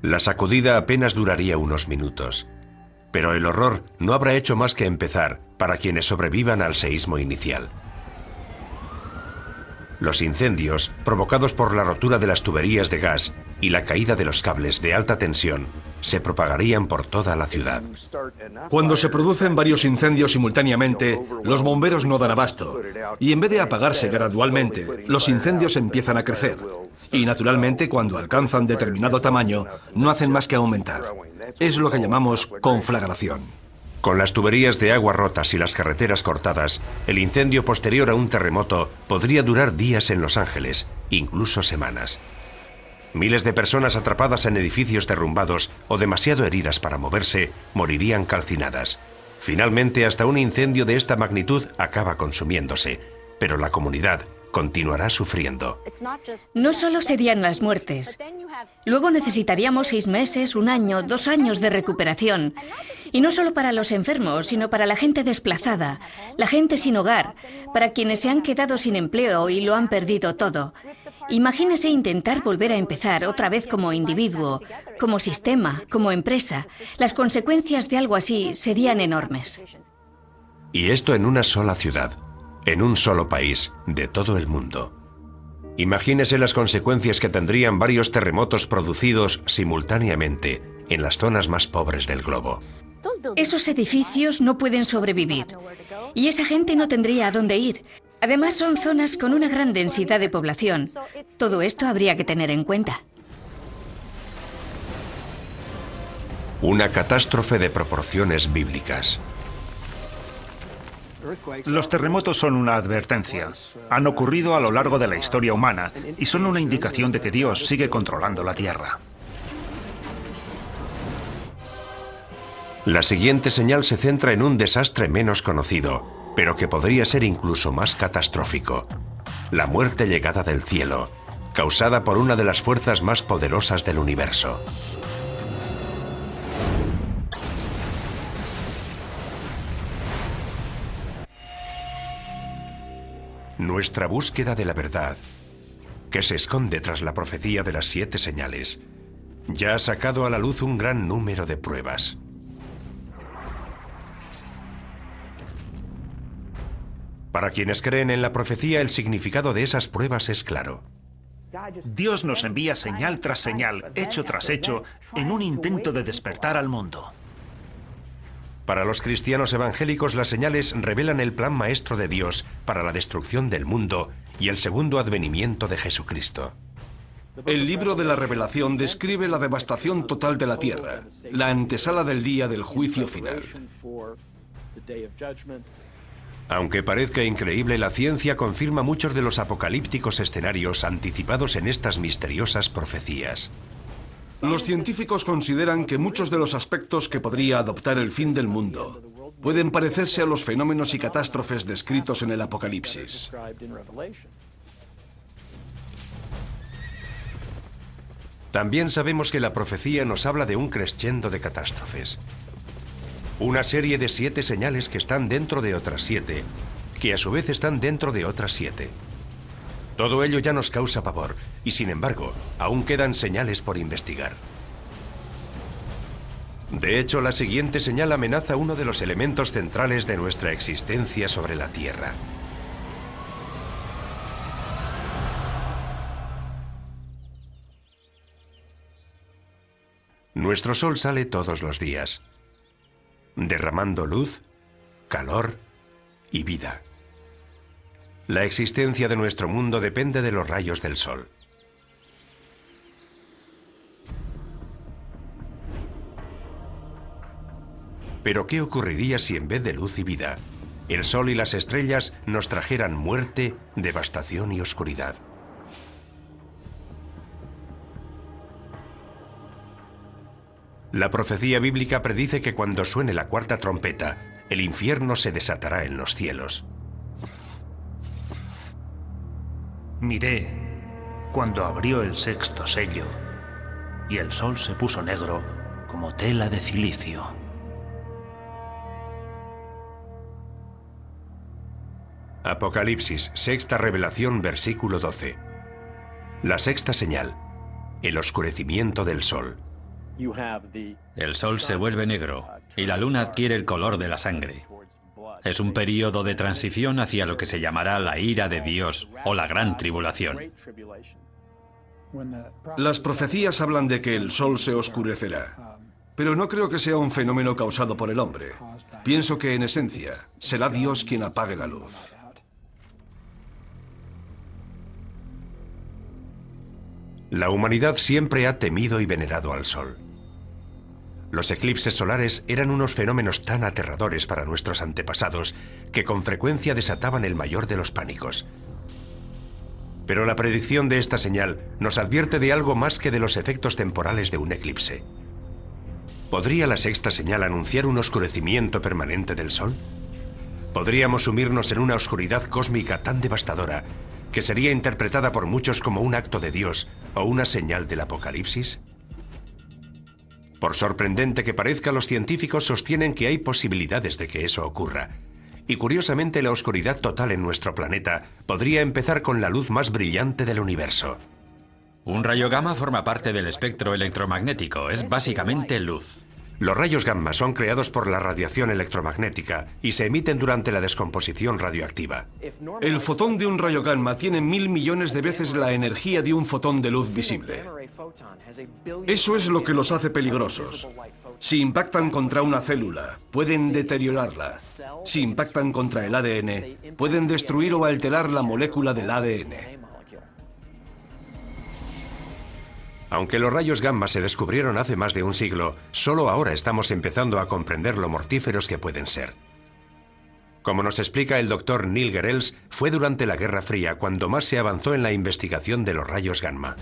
La sacudida apenas duraría unos minutos, pero el horror no habrá hecho más que empezar para quienes sobrevivan al seísmo inicial. Los incendios, provocados por la rotura de las tuberías de gas y la caída de los cables de alta tensión, se propagarían por toda la ciudad. Cuando se producen varios incendios simultáneamente, los bomberos no dan abasto, y en vez de apagarse gradualmente, los incendios empiezan a crecer. Y naturalmente, cuando alcanzan determinado tamaño, no hacen más que aumentar. Es lo que llamamos conflagración. Con las tuberías de agua rotas y las carreteras cortadas, el incendio posterior a un terremoto podría durar días en Los Ángeles, incluso semanas. Miles de personas atrapadas en edificios derrumbados o demasiado heridas para moverse morirían calcinadas. Finalmente, hasta un incendio de esta magnitud acaba consumiéndose, pero la comunidad continuará sufriendo. No solo serían las muertes. Luego necesitaríamos 6 meses, 1 año, 2 años de recuperación. Y no solo para los enfermos, sino para la gente desplazada, la gente sin hogar, para quienes se han quedado sin empleo y lo han perdido todo. Imagínese intentar volver a empezar otra vez como individuo, como sistema, como empresa. Las consecuencias de algo así serían enormes. Y esto en una sola ciudad, en un solo país, de todo el mundo. Imagínese las consecuencias que tendrían varios terremotos producidos simultáneamente en las zonas más pobres del globo. Esos edificios no pueden sobrevivir y esa gente no tendría a dónde ir. Además, son zonas con una gran densidad de población. Todo esto habría que tener en cuenta. Una catástrofe de proporciones bíblicas. Los terremotos son una advertencia. Han ocurrido a lo largo de la historia humana y son una indicación de que Dios sigue controlando la Tierra. La siguiente señal se centra en un desastre menos conocido, pero que podría ser incluso más catastrófico. La muerte llegada del cielo, causada por una de las fuerzas más poderosas del universo. Nuestra búsqueda de la verdad, que se esconde tras la profecía de las 7 señales, ya ha sacado a la luz un gran número de pruebas. Para quienes creen en la profecía, el significado de esas pruebas es claro. Dios nos envía señal tras señal, hecho tras hecho, en un intento de despertar al mundo. Para los cristianos evangélicos, las señales revelan el plan maestro de Dios para la destrucción del mundo y el segundo advenimiento de Jesucristo. El libro de la Revelación describe la devastación total de la tierra, la antesala del día del juicio final. Aunque parezca increíble, la ciencia confirma muchos de los apocalípticos escenarios anticipados en estas misteriosas profecías. Los científicos consideran que muchos de los aspectos que podría adoptar el fin del mundo pueden parecerse a los fenómenos y catástrofes descritos en el Apocalipsis. También sabemos que la profecía nos habla de un crescendo de catástrofes. Una serie de 7 señales que están dentro de otras 7, que a su vez están dentro de otras 7. Todo ello ya nos causa pavor, y sin embargo, aún quedan señales por investigar. De hecho, la siguiente señal amenaza uno de los elementos centrales de nuestra existencia sobre la Tierra. Nuestro sol sale todos los días, derramando luz, calor y vida. La existencia de nuestro mundo depende de los rayos del sol. Pero ¿qué ocurriría si en vez de luz y vida, el sol y las estrellas nos trajeran muerte, devastación y oscuridad? La profecía bíblica predice que cuando suene la 4ª trompeta, el infierno se desatará en los cielos. Miré cuando abrió el 6º sello y el sol se puso negro como tela de cilicio. Apocalipsis, 6ª revelación, versículo 12. La 6ª señal, el oscurecimiento del sol. El sol se vuelve negro y la luna adquiere el color de la sangre. Es un período de transición hacia lo que se llamará la ira de Dios o la gran tribulación. Las profecías hablan de que el sol se oscurecerá, pero no creo que sea un fenómeno causado por el hombre. Pienso que, en esencia, será Dios quien apague la luz. La humanidad siempre ha temido y venerado al sol. Los eclipses solares eran unos fenómenos tan aterradores para nuestros antepasados que con frecuencia desataban el mayor de los pánicos. Pero la predicción de esta señal nos advierte de algo más que de los efectos temporales de un eclipse. ¿Podría la sexta señal anunciar un oscurecimiento permanente del Sol? ¿Podríamos sumirnos en una oscuridad cósmica tan devastadora que sería interpretada por muchos como un acto de Dios o una señal del Apocalipsis? Por sorprendente que parezca, los científicos sostienen que hay posibilidades de que eso ocurra. Y curiosamente, la oscuridad total en nuestro planeta podría empezar con la luz más brillante del universo. Un rayo gamma forma parte del espectro electromagnético, es básicamente luz. Los rayos gamma son creados por la radiación electromagnética y se emiten durante la descomposición radioactiva. El fotón de un rayo gamma tiene 1000 millones de veces la energía de un fotón de luz visible. Eso es lo que los hace peligrosos. Si impactan contra una célula, pueden deteriorarla. Si impactan contra el ADN, pueden destruir o alterar la molécula del ADN. Aunque los rayos gamma se descubrieron hace más de un siglo, solo ahora estamos empezando a comprender lo mortíferos que pueden ser. Como nos explica el doctor Neil Gehrels, fue durante la Guerra Fría cuando más se avanzó en la investigación de los rayos gamma.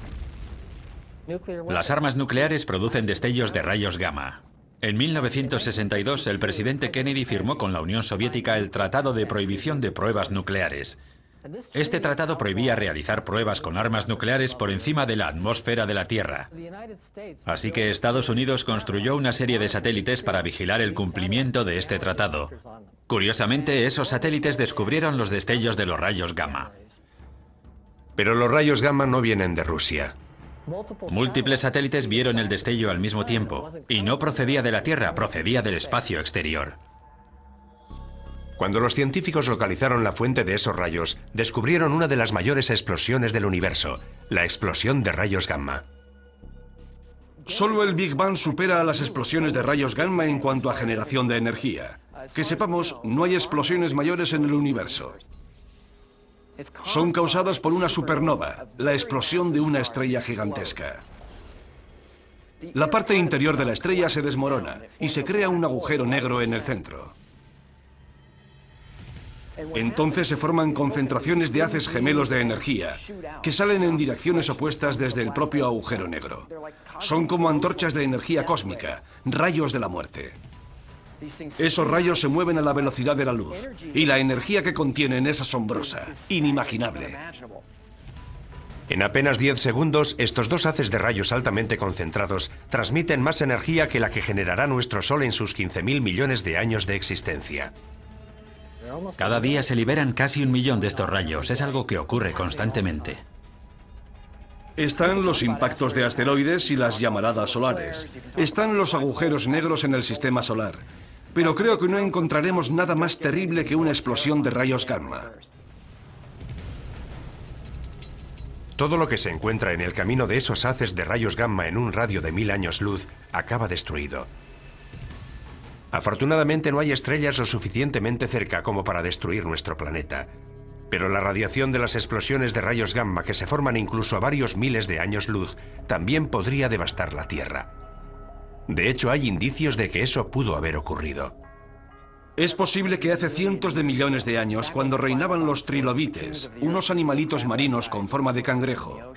Las armas nucleares producen destellos de rayos gamma. En 1962, el presidente Kennedy firmó con la Unión Soviética el Tratado de Prohibición de Pruebas Nucleares. Este tratado prohibía realizar pruebas con armas nucleares por encima de la atmósfera de la Tierra. Así que Estados Unidos construyó una serie de satélites para vigilar el cumplimiento de este tratado. Curiosamente, esos satélites descubrieron los destellos de los rayos gamma. Pero los rayos gamma no vienen de Rusia. Múltiples satélites vieron el destello al mismo tiempo, y no procedía de la Tierra, procedía del espacio exterior. Cuando los científicos localizaron la fuente de esos rayos, descubrieron una de las mayores explosiones del universo, la explosión de rayos gamma. Solo el Big Bang supera a las explosiones de rayos gamma en cuanto a generación de energía. Que sepamos, no hay explosiones mayores en el universo. Son causadas por una supernova, la explosión de una estrella gigantesca. La parte interior de la estrella se desmorona y se crea un agujero negro en el centro. Entonces se forman concentraciones de haces gemelos de energía que salen en direcciones opuestas desde el propio agujero negro. Son como antorchas de energía cósmica, rayos de la muerte. Esos rayos se mueven a la velocidad de la luz y la energía que contienen es asombrosa, inimaginable. En apenas 10 segundos, estos dos haces de rayos altamente concentrados transmiten más energía que la que generará nuestro Sol en sus 15.000 millones de años de existencia. Cada día se liberan casi 1 millón de estos rayos. Es algo que ocurre constantemente. Están los impactos de asteroides y las llamaradas solares. Están los agujeros negros en el sistema solar. Pero creo que no encontraremos nada más terrible que una explosión de rayos gamma. Todo lo que se encuentra en el camino de esos haces de rayos gamma en un radio de 1000 años luz acaba destruido. Afortunadamente no hay estrellas lo suficientemente cerca como para destruir nuestro planeta. Pero la radiación de las explosiones de rayos gamma que se forman incluso a varios miles de años luz también podría devastar la Tierra. De hecho, hay indicios de que eso pudo haber ocurrido. Es posible que hace cientos de millones de años, cuando reinaban los trilobites, unos animalitos marinos con forma de cangrejo,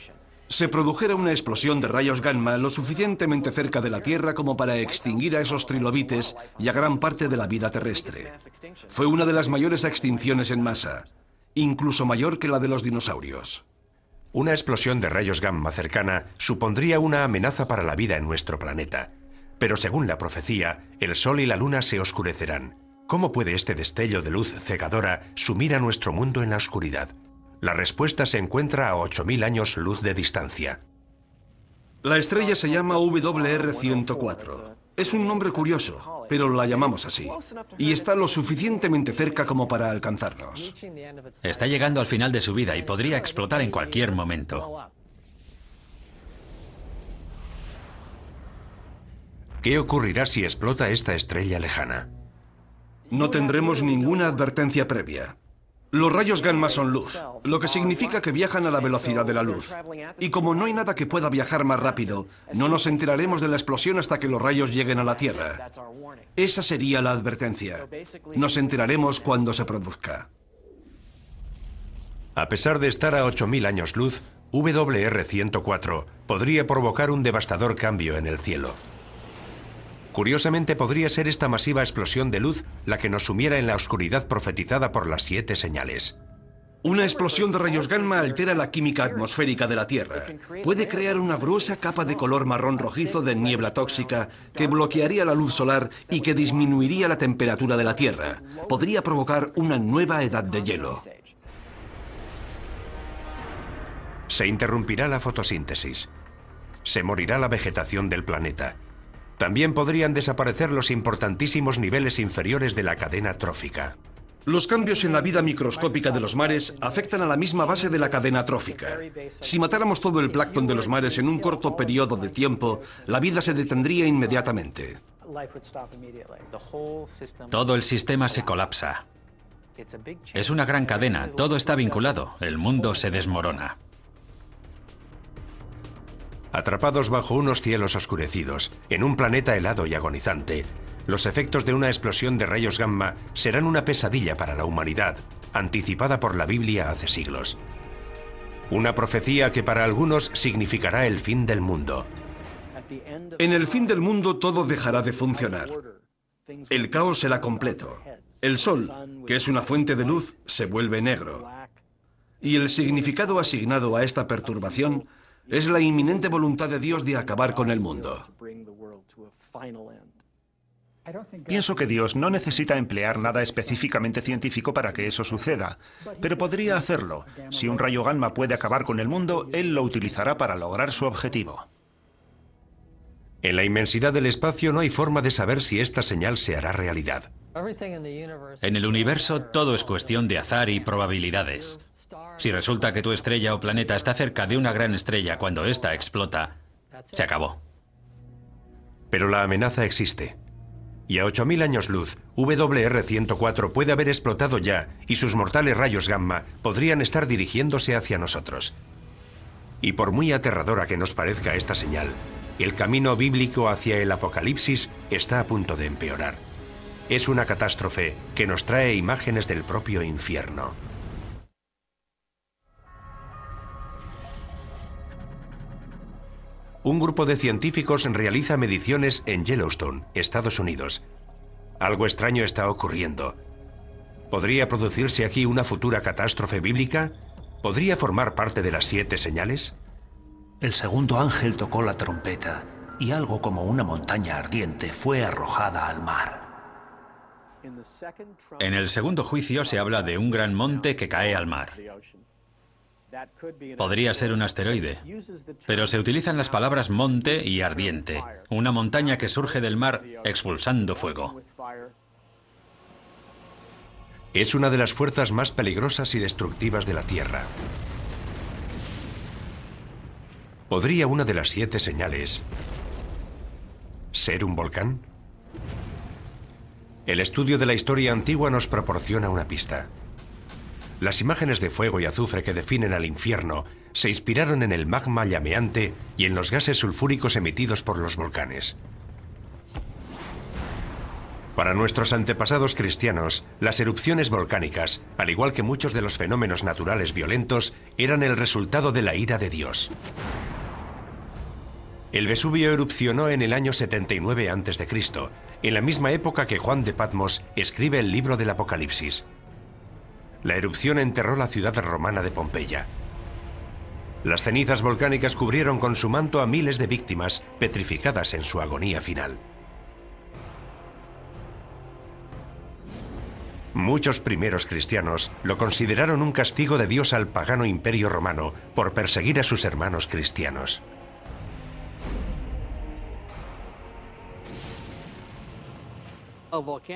se produjera una explosión de rayos gamma lo suficientemente cerca de la Tierra como para extinguir a esos trilobites y a gran parte de la vida terrestre. Fue una de las mayores extinciones en masa, incluso mayor que la de los dinosaurios. Una explosión de rayos gamma cercana supondría una amenaza para la vida en nuestro planeta. Pero según la profecía, el Sol y la Luna se oscurecerán. ¿Cómo puede este destello de luz cegadora sumir a nuestro mundo en la oscuridad? La respuesta se encuentra a 8000 años luz de distancia. La estrella se llama WR104. Es un nombre curioso, pero la llamamos así. Y está lo suficientemente cerca como para alcanzarnos. Está llegando al final de su vida y podría explotar en cualquier momento. ¿Qué ocurrirá si explota esta estrella lejana? No tendremos ninguna advertencia previa. Los rayos gamma son luz, lo que significa que viajan a la velocidad de la luz. Y como no hay nada que pueda viajar más rápido, no nos enteraremos de la explosión hasta que los rayos lleguen a la Tierra. Esa sería la advertencia. Nos enteraremos cuando se produzca. A pesar de estar a 8000 años luz, WR-104 podría provocar un devastador cambio en el cielo. Curiosamente, podría ser esta masiva explosión de luz la que nos sumiera en la oscuridad profetizada por las 7 señales. Una explosión de rayos gamma altera la química atmosférica de la Tierra. Puede crear una gruesa capa de color marrón rojizo de niebla tóxica que bloquearía la luz solar y que disminuiría la temperatura de la Tierra. Podría provocar una nueva edad de hielo. Se interrumpirá la fotosíntesis. Se morirá la vegetación del planeta. También podrían desaparecer los importantísimos niveles inferiores de la cadena trófica. Los cambios en la vida microscópica de los mares afectan a la misma base de la cadena trófica. Si matáramos todo el plancton de los mares en un corto periodo de tiempo, la vida se detendría inmediatamente. Todo el sistema se colapsa. Es una gran cadena, todo está vinculado, el mundo se desmorona. Atrapados bajo unos cielos oscurecidos, en un planeta helado y agonizante, los efectos de una explosión de rayos gamma serán una pesadilla para la humanidad, anticipada por la Biblia hace siglos. Una profecía que para algunos significará el fin del mundo. En el fin del mundo todo dejará de funcionar. El caos será completo. El sol, que es una fuente de luz, se vuelve negro. Y el significado asignado a esta perturbación es la inminente voluntad de Dios de acabar con el mundo. Pienso que Dios no necesita emplear nada específicamente científico para que eso suceda, pero podría hacerlo. Si un rayo gamma puede acabar con el mundo, Él lo utilizará para lograr su objetivo. En la inmensidad del espacio no hay forma de saber si esta señal se hará realidad. En el universo todo es cuestión de azar y probabilidades. Si resulta que tu estrella o planeta está cerca de una gran estrella cuando ésta explota, se acabó. Pero la amenaza existe. Y a 8000 años luz, WR-104 puede haber explotado ya y sus mortales rayos gamma podrían estar dirigiéndose hacia nosotros. Y por muy aterradora que nos parezca esta señal, el camino bíblico hacia el apocalipsis está a punto de empeorar. Es una catástrofe que nos trae imágenes del propio infierno. Un grupo de científicos realiza mediciones en Yellowstone, Estados Unidos. Algo extraño está ocurriendo. ¿Podría producirse aquí una futura catástrofe bíblica? ¿Podría formar parte de las 7 señales? El segundo ángel tocó la trompeta y algo como una montaña ardiente fue arrojada al mar. En el segundo juicio se habla de un gran monte que cae al mar. Podría ser un asteroide, pero se utilizan las palabras monte y ardiente, una montaña que surge del mar expulsando fuego. Es una de las fuerzas más peligrosas y destructivas de la Tierra. ¿Podría una de las 7 señales ser un volcán? El estudio de la historia antigua nos proporciona una pista. Las imágenes de fuego y azufre que definen al infierno se inspiraron en el magma llameante y en los gases sulfúricos emitidos por los volcanes. Para nuestros antepasados cristianos, las erupciones volcánicas, al igual que muchos de los fenómenos naturales violentos, eran el resultado de la ira de Dios. El Vesubio erupcionó en el año 79 a.C., en la misma época que Juan de Patmos escribe el libro del Apocalipsis. La erupción enterró la ciudad romana de Pompeya. Las cenizas volcánicas cubrieron con su manto a miles de víctimas petrificadas en su agonía final. Muchos primeros cristianos lo consideraron un castigo de Dios al pagano imperio romano por perseguir a sus hermanos cristianos.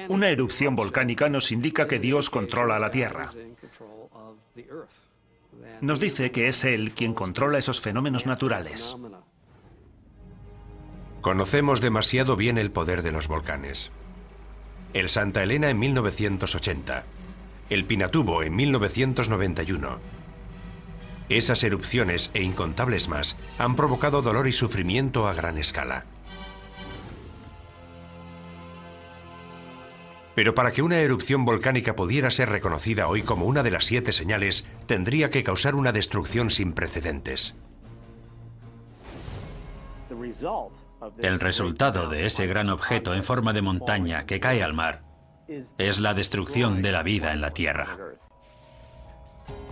Una erupción volcánica nos indica que Dios controla la Tierra. Nos dice que es Él quien controla esos fenómenos naturales. Conocemos demasiado bien el poder de los volcanes. El Santa Elena en 1980, el Pinatubo en 1991. Esas erupciones e incontables más han provocado dolor y sufrimiento a gran escala. Pero para que una erupción volcánica pudiera ser reconocida hoy como una de las 7 señales, tendría que causar una destrucción sin precedentes. El resultado de ese gran objeto en forma de montaña que cae al mar es la destrucción de la vida en la Tierra.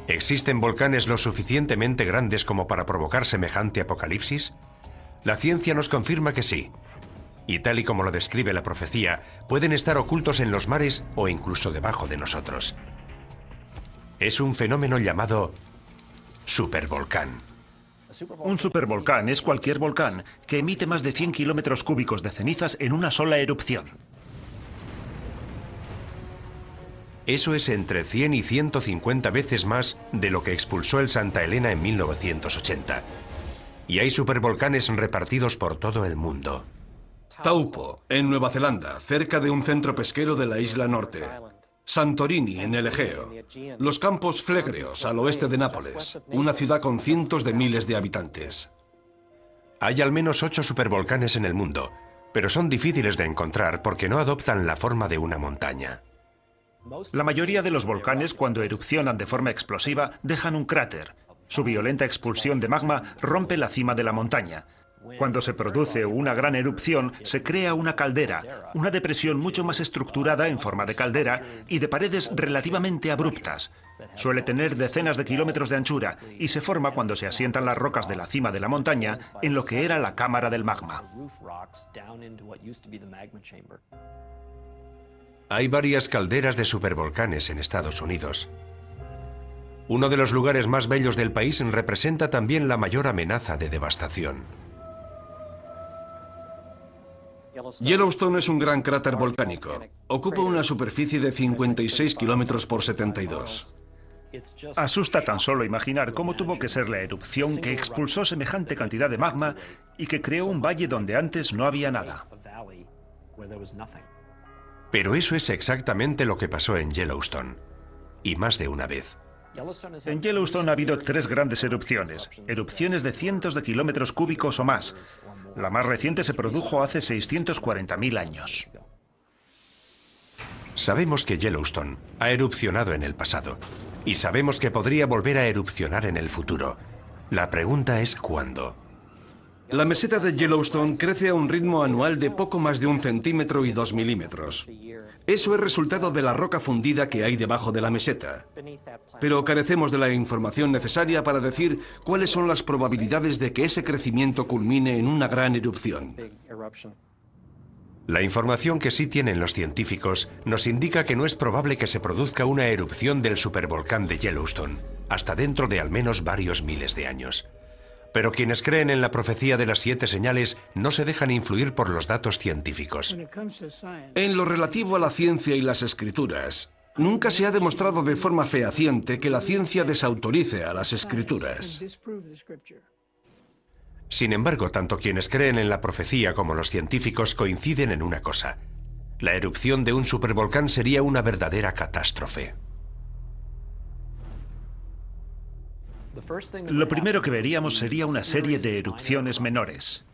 ¿Existen volcanes lo suficientemente grandes como para provocar semejante apocalipsis? La ciencia nos confirma que sí. Y tal y como lo describe la profecía, pueden estar ocultos en los mares o incluso debajo de nosotros. Es un fenómeno llamado supervolcán. Un supervolcán es cualquier volcán que emite más de 100 kilómetros cúbicos de cenizas en una sola erupción. Eso es entre 100 y 150 veces más de lo que expulsó el Santa Elena en 1980. Y hay supervolcanes repartidos por todo el mundo. Taupo, en Nueva Zelanda, cerca de un centro pesquero de la isla norte. Santorini, en el Egeo. Los Campos Flegreos, al oeste de Nápoles, una ciudad con cientos de miles de habitantes. Hay al menos 8 supervolcanes en el mundo, pero son difíciles de encontrar porque no adoptan la forma de una montaña. La mayoría de los volcanes, cuando erupcionan de forma explosiva, dejan un cráter. Su violenta expulsión de magma rompe la cima de la montaña. Cuando se produce una gran erupción, se crea una caldera, una depresión mucho más estructurada en forma de caldera y de paredes relativamente abruptas. Suele tener decenas de kilómetros de anchura y se forma cuando se asientan las rocas de la cima de la montaña en lo que era la cámara del magma. Hay varias calderas de supervolcanes en Estados Unidos. Uno de los lugares más bellos del país representa también la mayor amenaza de devastación. Yellowstone es un gran cráter volcánico. Ocupa una superficie de 56 kilómetros por 72. Asusta tan solo imaginar cómo tuvo que ser la erupción que expulsó semejante cantidad de magma y que creó un valle donde antes no había nada. Pero eso es exactamente lo que pasó en Yellowstone. Y más de una vez. En Yellowstone ha habido 3 grandes erupciones de cientos de kilómetros cúbicos o más. La más reciente se produjo hace 640.000 años. Sabemos que Yellowstone ha erupcionado en el pasado y sabemos que podría volver a erupcionar en el futuro. La pregunta es ¿cuándo? La meseta de Yellowstone crece a un ritmo anual de poco más de 1 centímetro y 2 milímetros. Eso es resultado de la roca fundida que hay debajo de la meseta. Pero carecemos de la información necesaria para decir cuáles son las probabilidades de que ese crecimiento culmine en una gran erupción. La información que sí tienen los científicos nos indica que no es probable que se produzca una erupción del supervolcán de Yellowstone, hasta dentro de al menos varios miles de años. Pero quienes creen en la profecía de las 7 señales no se dejan influir por los datos científicos. En lo relativo a la ciencia y las escrituras, nunca se ha demostrado de forma fehaciente que la ciencia desautorice a las escrituras. Sin embargo, tanto quienes creen en la profecía como los científicos coinciden en una cosa. La erupción de un supervolcán sería una verdadera catástrofe. Lo primero que veríamos sería una serie de erupciones menores.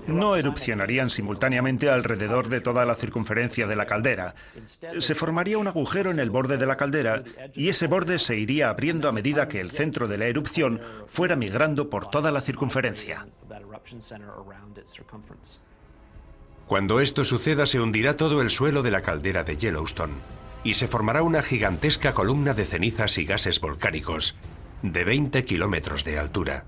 No erupcionarían simultáneamente alrededor de toda la circunferencia de la caldera. Se formaría un agujero en el borde de la caldera y ese borde se iría abriendo a medida que el centro de la erupción fuera migrando por toda la circunferencia. Cuando esto suceda, se hundirá todo el suelo de la caldera de Yellowstone y se formará una gigantesca columna de cenizas y gases volcánicos de 20 kilómetros de altura.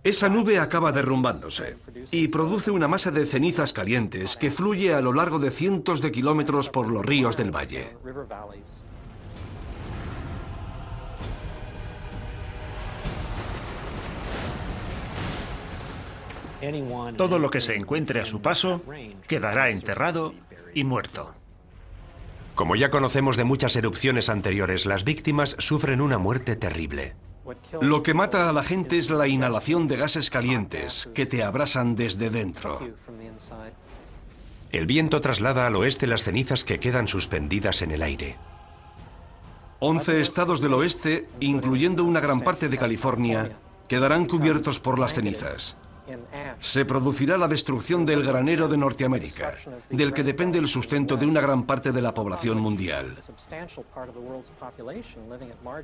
Esa nube acaba derrumbándose y produce una masa de cenizas calientes que fluye a lo largo de cientos de kilómetros por los ríos del valle. Todo lo que se encuentre a su paso quedará enterrado y muerto. Como ya conocemos de muchas erupciones anteriores, las víctimas sufren una muerte terrible. Lo que mata a la gente es la inhalación de gases calientes que te abrasan desde dentro. El viento traslada al oeste las cenizas que quedan suspendidas en el aire. 11 estados del oeste, incluyendo una gran parte de California, quedarán cubiertos por las cenizas. Se producirá la destrucción del granero de Norteamérica, del que depende el sustento de una gran parte de la población mundial.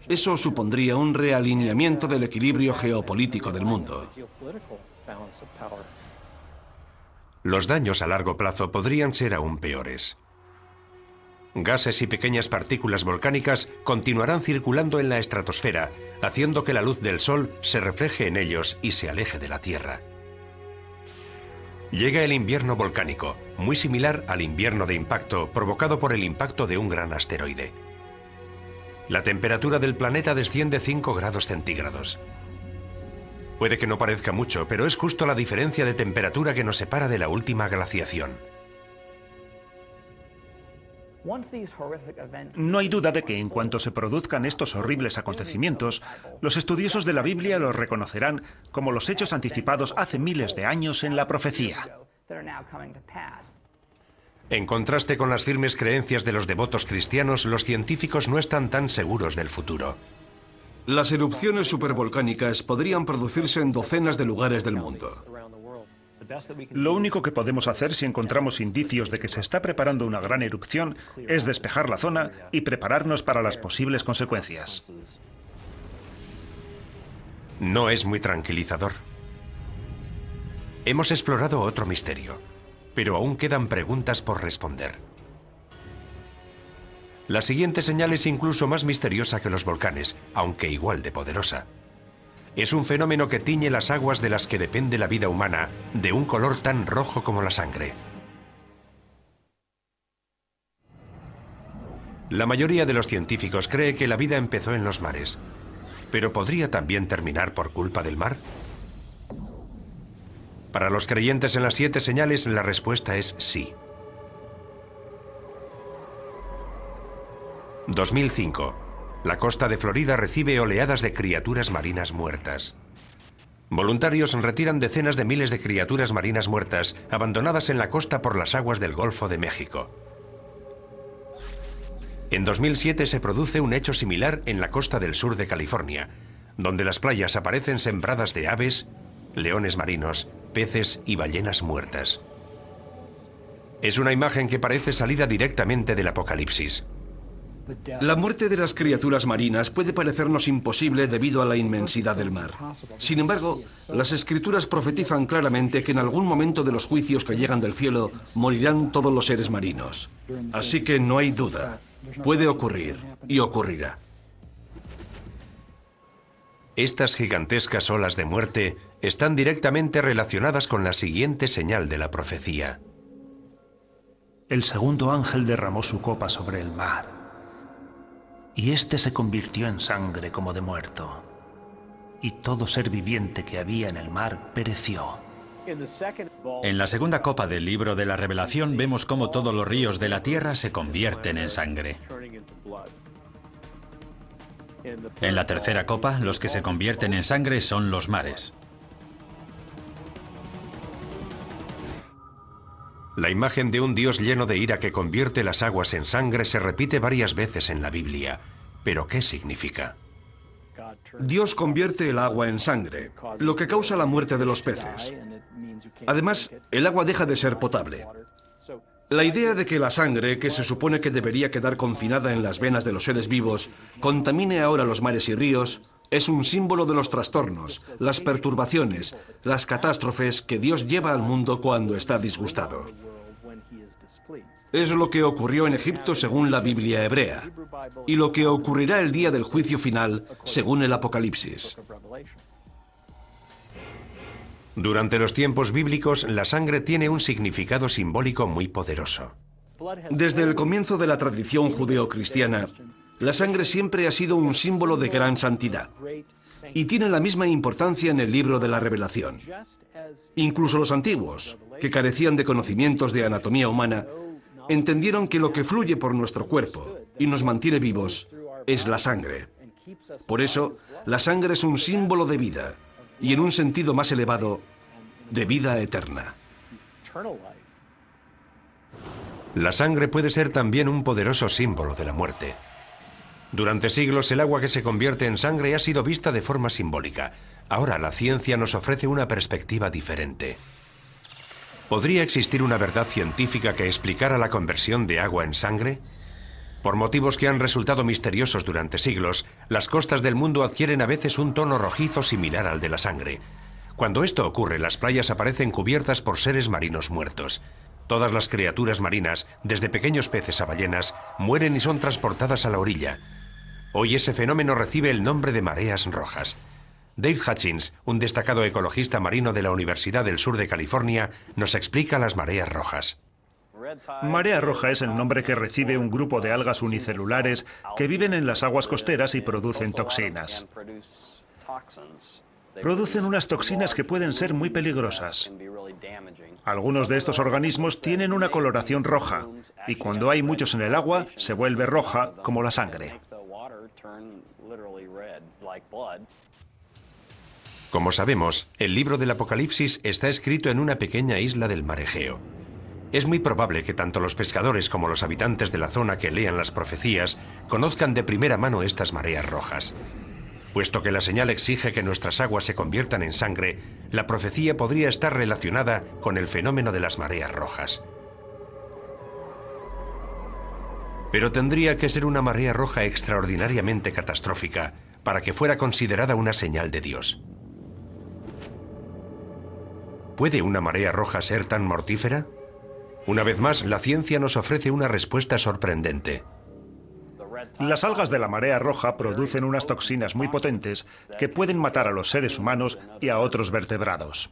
Eso supondría un realineamiento del equilibrio geopolítico del mundo. Los daños a largo plazo podrían ser aún peores. Gases y pequeñas partículas volcánicas continuarán circulando en la estratosfera, haciendo que la luz del Sol se refleje en ellos y se aleje de la Tierra. Llega el invierno volcánico, muy similar al invierno de impacto provocado por el impacto de un gran asteroide. La temperatura del planeta desciende 5 grados centígrados. Puede que no parezca mucho, pero es justo la diferencia de temperatura que nos separa de la última glaciación. No hay duda de que en cuanto se produzcan estos horribles acontecimientos, los estudiosos de la Biblia los reconocerán como los hechos anticipados hace miles de años en la profecía. En contraste con las firmes creencias de los devotos cristianos, los científicos no están tan seguros del futuro. Las erupciones supervolcánicas podrían producirse en docenas de lugares del mundo. Lo único que podemos hacer si encontramos indicios de que se está preparando una gran erupción es despejar la zona y prepararnos para las posibles consecuencias. No es muy tranquilizador. Hemos explorado otro misterio, pero aún quedan preguntas por responder. La siguiente señal es incluso más misteriosa que los volcanes, aunque igual de poderosa. Es un fenómeno que tiñe las aguas de las que depende la vida humana, de un color tan rojo como la sangre. La mayoría de los científicos cree que la vida empezó en los mares, pero ¿podría también terminar por culpa del mar? Para los creyentes en las 7 señales, la respuesta es sí. 2005. La costa de Florida recibe oleadas de criaturas marinas muertas. Voluntarios retiran decenas de miles de criaturas marinas muertas abandonadas en la costa por las aguas del Golfo de México. En 2007 se produce un hecho similar en la costa del sur de California, donde las playas aparecen sembradas de aves, leones marinos, peces y ballenas muertas. Es una imagen que parece salida directamente del Apocalipsis. La muerte de las criaturas marinas puede parecernos imposible debido a la inmensidad del mar. Sin embargo, las Escrituras profetizan claramente que en algún momento de los juicios que llegan del cielo morirán todos los seres marinos. Así que no hay duda. Puede ocurrir y ocurrirá. Estas gigantescas olas de muerte están directamente relacionadas con la siguiente señal de la profecía. El segundo ángel derramó su copa sobre el mar, y éste se convirtió en sangre como de muerto, y todo ser viviente que había en el mar pereció. En la segunda copa del libro de la Revelación vemos cómo todos los ríos de la tierra se convierten en sangre. En la tercera copa, los que se convierten en sangre son los mares. La imagen de un Dios lleno de ira que convierte las aguas en sangre se repite varias veces en la Biblia. ¿Pero qué significa? Dios convierte el agua en sangre, lo que causa la muerte de los peces. Además, el agua deja de ser potable. La idea de que la sangre, que se supone que debería quedar confinada en las venas de los seres vivos, contamine ahora los mares y ríos, es un símbolo de los trastornos, las perturbaciones, las catástrofes que Dios lleva al mundo cuando está disgustado. Es lo que ocurrió en Egipto según la Biblia hebrea, y lo que ocurrirá el día del juicio final según el Apocalipsis. Durante los tiempos bíblicos, la sangre tiene un significado simbólico muy poderoso. Desde el comienzo de la tradición judeocristiana, La sangre siempre ha sido un símbolo de gran santidad y tiene la misma importancia en el libro de la Revelación. Incluso los antiguos, que carecían de conocimientos de anatomía humana, entendieron que lo que fluye por nuestro cuerpo y nos mantiene vivos es la sangre. Por eso, la sangre es un símbolo de vida y, en un sentido más elevado, de vida eterna. La sangre puede ser también un poderoso símbolo de la muerte. Durante siglos el agua que se convierte en sangre ha sido vista de forma simbólica. Ahora la ciencia nos ofrece una perspectiva diferente. ¿Podría existir una verdad científica que explicara la conversión de agua en sangre? Por motivos que han resultado misteriosos durante siglos, las costas del mundo adquieren a veces un tono rojizo similar al de la sangre. Cuando esto ocurre, las playas aparecen cubiertas por seres marinos muertos. Todas las criaturas marinas, desde pequeños peces a ballenas, mueren y son transportadas a la orilla. Hoy ese fenómeno recibe el nombre de mareas rojas. Dave Hutchins, un destacado ecologista marino de la Universidad del Sur de California, nos explica las mareas rojas. Marea roja es el nombre que recibe un grupo de algas unicelulares que viven en las aguas costeras y producen toxinas. Producen unas toxinas que pueden ser muy peligrosas. Algunos de estos organismos tienen una coloración roja y cuando hay muchos en el agua se vuelve roja como la sangre. Como sabemos, el libro del Apocalipsis está escrito en una pequeña isla del mar Egeo. Es muy probable que tanto los pescadores como los habitantes de la zona que lean las profecías conozcan de primera mano estas mareas rojas. Puesto que la señal exige que nuestras aguas se conviertan en sangre, la profecía podría estar relacionada con el fenómeno de las mareas rojas. Pero tendría que ser una marea roja extraordinariamente catastrófica para que fuera considerada una señal de Dios. ¿Puede una marea roja ser tan mortífera? Una vez más, la ciencia nos ofrece una respuesta sorprendente. Las algas de la marea roja producen unas toxinas muy potentes que pueden matar a los seres humanos y a otros vertebrados.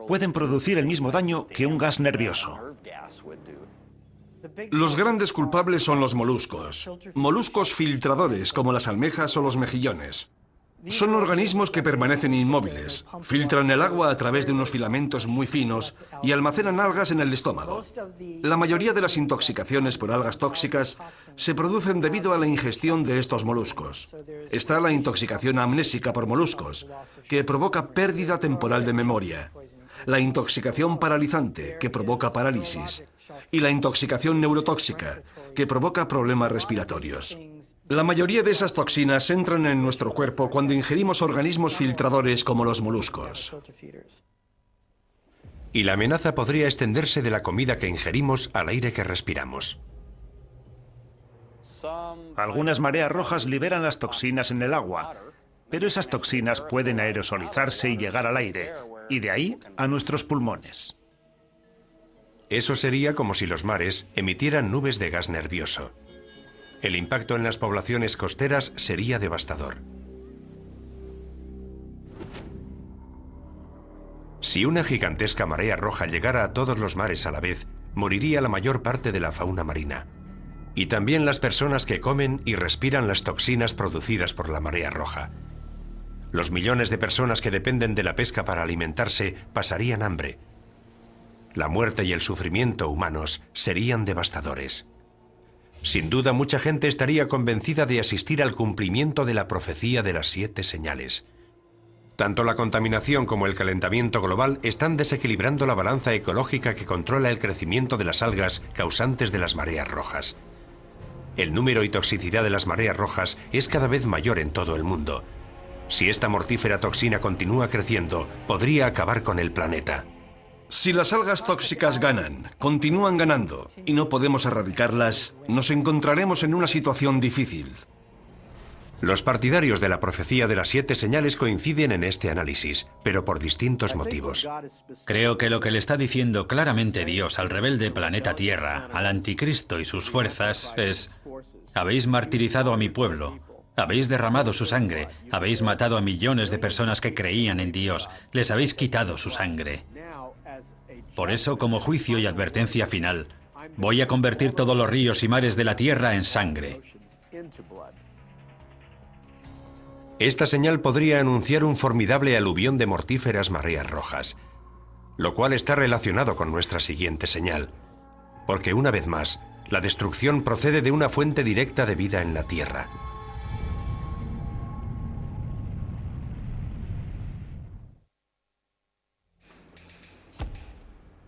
Pueden producir el mismo daño que un gas nervioso. Los grandes culpables son los moluscos. Moluscos filtradores como las almejas o los mejillones. Son organismos que permanecen inmóviles, filtran el agua a través de unos filamentos muy finos y almacenan algas en el estómago. La mayoría de las intoxicaciones por algas tóxicas se producen debido a la ingestión de estos moluscos. Está la intoxicación amnésica por moluscos, que provoca pérdida temporal de memoria. La intoxicación paralizante, que provoca parálisis. Y la intoxicación neurotóxica, que provoca problemas respiratorios. La mayoría de esas toxinas entran en nuestro cuerpo cuando ingerimos organismos filtradores como los moluscos. Y la amenaza podría extenderse de la comida que ingerimos al aire que respiramos. Algunas mareas rojas liberan las toxinas en el agua, pero esas toxinas pueden aerosolizarse y llegar al aire, y de ahí a nuestros pulmones. Eso sería como si los mares emitieran nubes de gas nervioso. El impacto en las poblaciones costeras sería devastador. Si una gigantesca marea roja llegara a todos los mares a la vez, moriría la mayor parte de la fauna marina. Y también las personas que comen y respiran las toxinas producidas por la marea roja. Los millones de personas que dependen de la pesca para alimentarse pasarían hambre. La muerte y el sufrimiento humanos serían devastadores. Sin duda, mucha gente estaría convencida de asistir al cumplimiento de la profecía de las 7 señales. Tanto la contaminación como el calentamiento global están desequilibrando la balanza ecológica que controla el crecimiento de las algas causantes de las mareas rojas. El número y toxicidad de las mareas rojas es cada vez mayor en todo el mundo. Si esta mortífera toxina continúa creciendo, podría acabar con el planeta. Si las algas tóxicas ganan, continúan ganando, y no podemos erradicarlas, nos encontraremos en una situación difícil. Los partidarios de la profecía de las 7 señales coinciden en este análisis, pero por distintos motivos. Creo que lo que le está diciendo claramente Dios al rebelde planeta Tierra, al anticristo y sus fuerzas, es: habéis martirizado a mi pueblo, habéis derramado su sangre, habéis matado a millones de personas que creían en Dios, les habéis quitado su sangre. Por eso, como juicio y advertencia final, voy a convertir todos los ríos y mares de la tierra en sangre. Esta señal podría anunciar un formidable aluvión de mortíferas mareas rojas, lo cual está relacionado con nuestra siguiente señal, porque una vez más, la destrucción procede de una fuente directa de vida en la Tierra.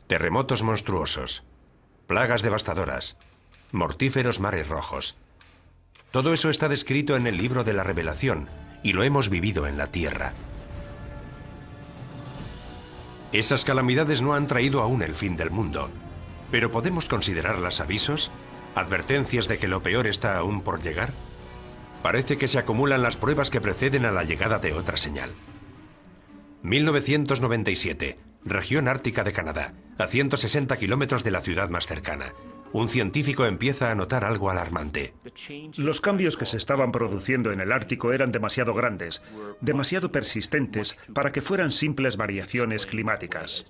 Terremotos monstruosos, plagas devastadoras, mortíferos mares rojos. Todo eso está descrito en el libro de la Revelación y lo hemos vivido en la Tierra. Esas calamidades no han traído aún el fin del mundo, pero ¿podemos considerarlas avisos? ¿Advertencias de que lo peor está aún por llegar? Parece que se acumulan las pruebas que preceden a la llegada de otra señal. 1997, región ártica de Canadá, a 160 kilómetros de la ciudad más cercana. Un científico empieza a notar algo alarmante. Los cambios que se estaban produciendo en el Ártico eran demasiado grandes, demasiado persistentes para que fueran simples variaciones climáticas.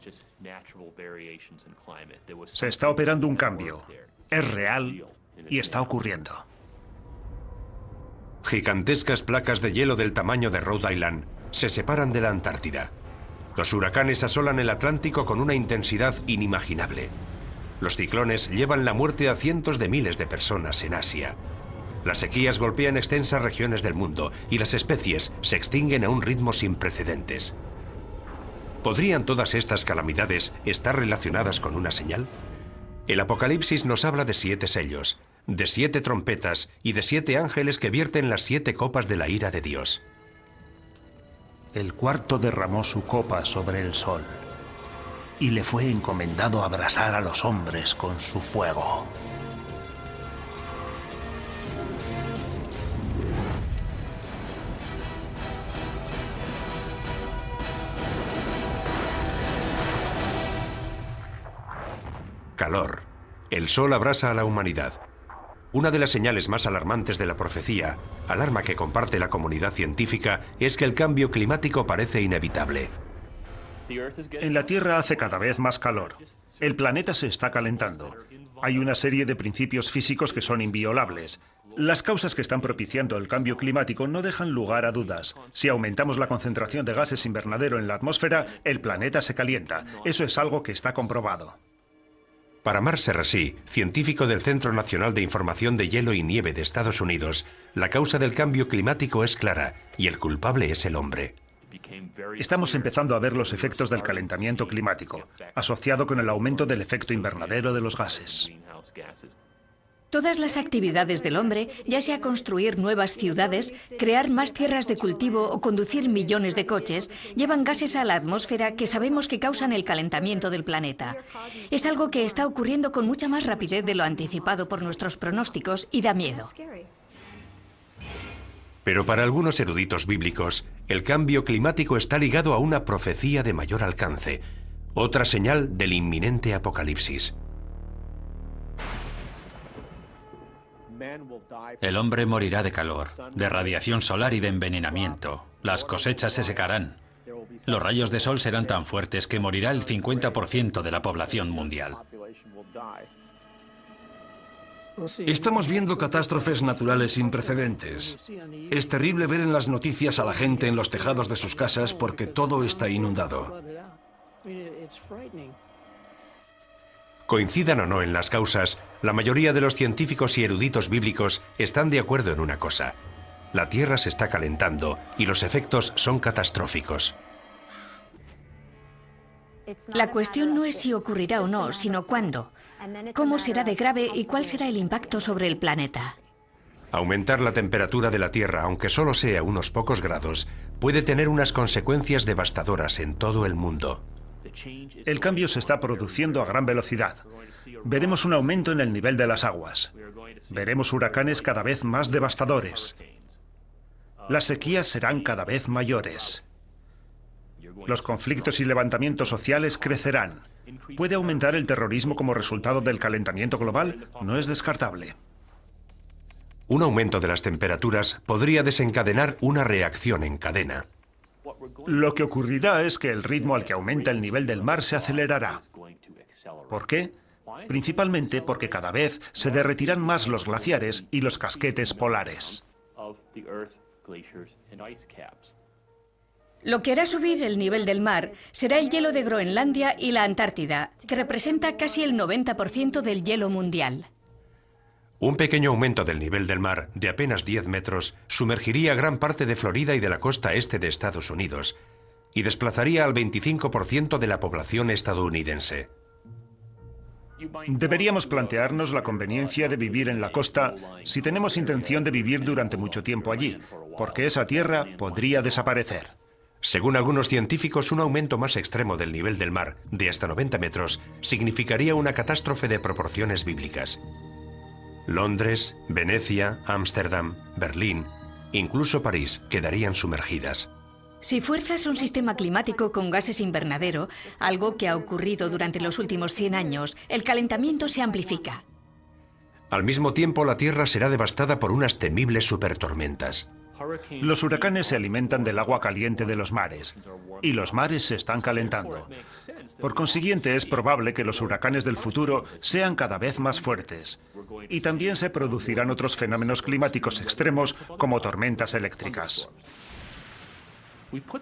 Se está operando un cambio. Es real y está ocurriendo. Gigantescas placas de hielo del tamaño de Rhode Island se separan de la Antártida. Los huracanes asolan el Atlántico con una intensidad inimaginable. Los ciclones llevan la muerte a cientos de miles de personas en Asia. Las sequías golpean extensas regiones del mundo y las especies se extinguen a un ritmo sin precedentes. ¿Podrían todas estas calamidades estar relacionadas con una señal? El Apocalipsis nos habla de 7 sellos, de 7 trompetas y de 7 ángeles que vierten las 7 copas de la ira de Dios. El cuarto derramó su copa sobre el sol, y le fue encomendado abrasar a los hombres con su fuego. Calor. El sol abrasa a la humanidad. Una de las señales más alarmantes de la profecía, alarma que comparte la comunidad científica, es que el cambio climático parece inevitable. En la Tierra hace cada vez más calor. El planeta se está calentando. Hay una serie de principios físicos que son inviolables. Las causas que están propiciando el cambio climático no dejan lugar a dudas. Si aumentamos la concentración de gases invernadero en la atmósfera, el planeta se calienta. Eso es algo que está comprobado. Para Mark Serrasí, científico del Centro Nacional de Información de Hielo y Nieve de Estados Unidos, la causa del cambio climático es clara y el culpable es el hombre. Estamos empezando a ver los efectos del calentamiento climático, asociado con el aumento del efecto invernadero de los gases. Todas las actividades del hombre, ya sea construir nuevas ciudades, crear más tierras de cultivo o conducir millones de coches, llevan gases a la atmósfera que sabemos que causan el calentamiento del planeta. Es algo que está ocurriendo con mucha más rapidez de lo anticipado por nuestros pronósticos y da miedo. Pero para algunos eruditos bíblicos, el cambio climático está ligado a una profecía de mayor alcance, otra señal del inminente apocalipsis. El hombre morirá de calor, de radiación solar y de envenenamiento. Las cosechas se secarán. Los rayos de sol serán tan fuertes que morirá el 50% de la población mundial. Estamos viendo catástrofes naturales sin precedentes. Es terrible ver en las noticias a la gente en los tejados de sus casas porque todo está inundado. Coincidan o no en las causas, la mayoría de los científicos y eruditos bíblicos están de acuerdo en una cosa. La Tierra se está calentando y los efectos son catastróficos. La cuestión no es si ocurrirá o no, sino cuándo. ¿Cómo será de grave y cuál será el impacto sobre el planeta? Aumentar la temperatura de la Tierra, aunque solo sea unos pocos grados, puede tener unas consecuencias devastadoras en todo el mundo. El cambio se está produciendo a gran velocidad. Veremos un aumento en el nivel de las aguas. Veremos huracanes cada vez más devastadores. Las sequías serán cada vez mayores. Los conflictos y levantamientos sociales crecerán. ¿Puede aumentar el terrorismo como resultado del calentamiento global? No es descartable. Un aumento de las temperaturas podría desencadenar una reacción en cadena. Lo que ocurrirá es que el ritmo al que aumenta el nivel del mar se acelerará. ¿Por qué? principalmente porque cada vez se derretirán más los glaciares y los casquetes polares. Lo que hará subir el nivel del mar será el hielo de Groenlandia y la Antártida, que representa casi el 90% del hielo mundial. Un pequeño aumento del nivel del mar, de apenas 10 metros, sumergiría gran parte de Florida y de la costa este de Estados Unidos, y desplazaría al 25% de la población estadounidense. Deberíamos plantearnos la conveniencia de vivir en la costa si tenemos intención de vivir durante mucho tiempo allí, porque esa tierra podría desaparecer. Según algunos científicos, un aumento más extremo del nivel del mar, de hasta 90 metros, significaría una catástrofe de proporciones bíblicas. Londres, Venecia, Ámsterdam, Berlín, incluso París quedarían sumergidas. Si fuerzas un sistema climático con gases invernadero, algo que ha ocurrido durante los últimos 100 años, el calentamiento se amplifica. Al mismo tiempo, la Tierra será devastada por unas temibles supertormentas. Los huracanes se alimentan del agua caliente de los mares, y los mares se están calentando. Por consiguiente, es probable que los huracanes del futuro sean cada vez más fuertes. Y también se producirán otros fenómenos climáticos extremos, como tormentas eléctricas.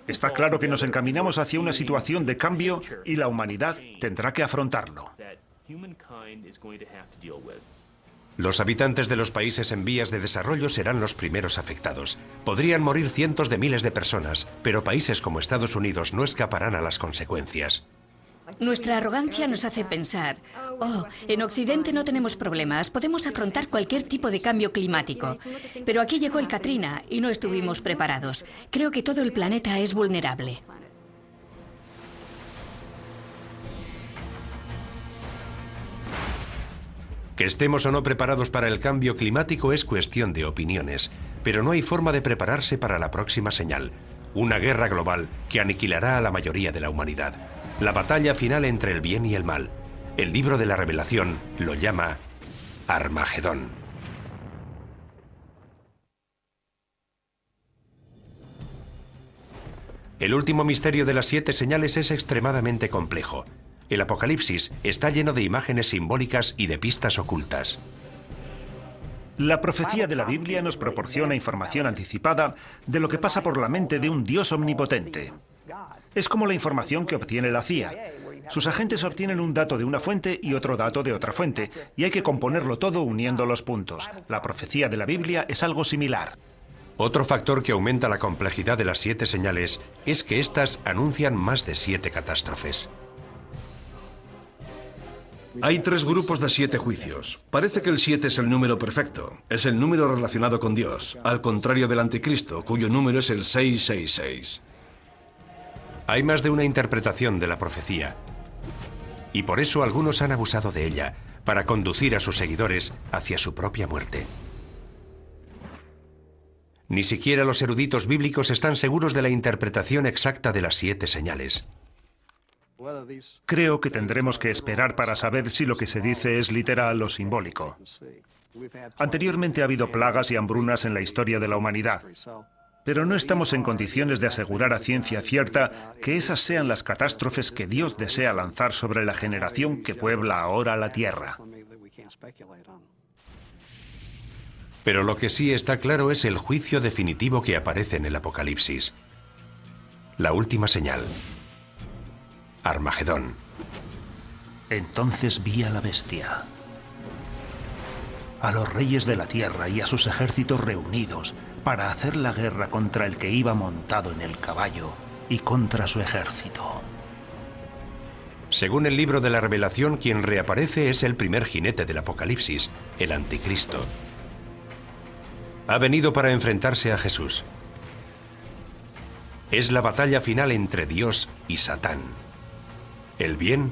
Está claro que nos encaminamos hacia una situación de cambio y la humanidad tendrá que afrontarlo. Los habitantes de los países en vías de desarrollo serán los primeros afectados. Podrían morir cientos de miles de personas, pero países como Estados Unidos no escaparán a las consecuencias. Nuestra arrogancia nos hace pensar, oh, en Occidente no tenemos problemas, podemos afrontar cualquier tipo de cambio climático. Pero aquí llegó el Katrina y no estuvimos preparados. Creo que todo el planeta es vulnerable. Que estemos o no preparados para el cambio climático es cuestión de opiniones, pero no hay forma de prepararse para la próxima señal, una guerra global que aniquilará a la mayoría de la humanidad. La batalla final entre el bien y el mal. El libro de la Revelación lo llama Armagedón. El último misterio de las 7 señales es extremadamente complejo. El Apocalipsis está lleno de imágenes simbólicas y de pistas ocultas. La profecía de la Biblia nos proporciona información anticipada de lo que pasa por la mente de un Dios omnipotente. Es como la información que obtiene la CIA. Sus agentes obtienen un dato de una fuente y otro dato de otra fuente, y hay que componerlo todo uniendo los puntos. La profecía de la Biblia es algo similar. Otro factor que aumenta la complejidad de las 7 señales es que éstas anuncian más de 7 catástrofes. Hay 3 grupos de 7 juicios. Parece que el 7 es el número perfecto. Es el número relacionado con Dios, al contrario del anticristo, cuyo número es el 666. Hay más de una interpretación de la profecía. Y por eso algunos han abusado de ella, para conducir a sus seguidores hacia su propia muerte. Ni siquiera los eruditos bíblicos están seguros de la interpretación exacta de las 7 señales. Creo que tendremos que esperar para saber si lo que se dice es literal o simbólico. Anteriormente ha habido plagas y hambrunas en la historia de la humanidad, pero no estamos en condiciones de asegurar a ciencia cierta que esas sean las catástrofes que Dios desea lanzar sobre la generación que puebla ahora la tierra. Pero lo que sí está claro es el juicio definitivo que aparece en el Apocalipsis. La última señal. Armagedón. Entonces vi a la bestia, a los reyes de la tierra y a sus ejércitos reunidos para hacer la guerra contra el que iba montado en el caballo y contra su ejército. Según el libro de la Revelación, quien reaparece es el primer jinete del Apocalipsis, el Anticristo. Ha venido para enfrentarse a Jesús. Es la batalla final entre Dios y Satán. El bien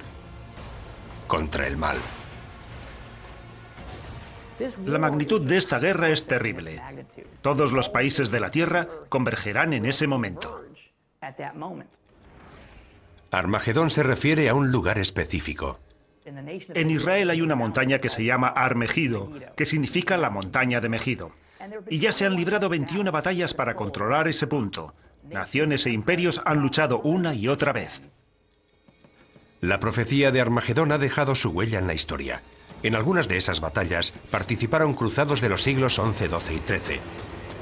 contra el mal. La magnitud de esta guerra es terrible. Todos los países de la tierra convergerán en ese momento. Armagedón se refiere a un lugar específico. En Israel hay una montaña que se llama Har Megido, que significa la montaña de Megido. Y ya se han librado 21 batallas para controlar ese punto. Naciones e imperios han luchado una y otra vez. La profecía de Armagedón ha dejado su huella en la historia. En algunas de esas batallas participaron cruzados de los siglos XI, XII y XIII.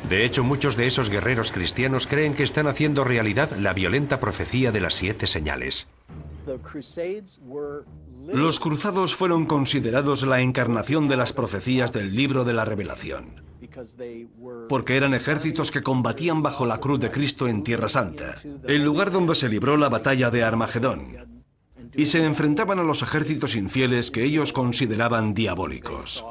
De hecho, muchos de esos guerreros cristianos creen que están haciendo realidad la violenta profecía de las 7 señales. Los cruzados fueron considerados la encarnación de las profecías del libro de la Revelación, porque eran ejércitos que combatían bajo la cruz de Cristo en Tierra Santa, el lugar donde se libró la batalla de Armagedón, y se enfrentaban a los ejércitos infieles que ellos consideraban diabólicos.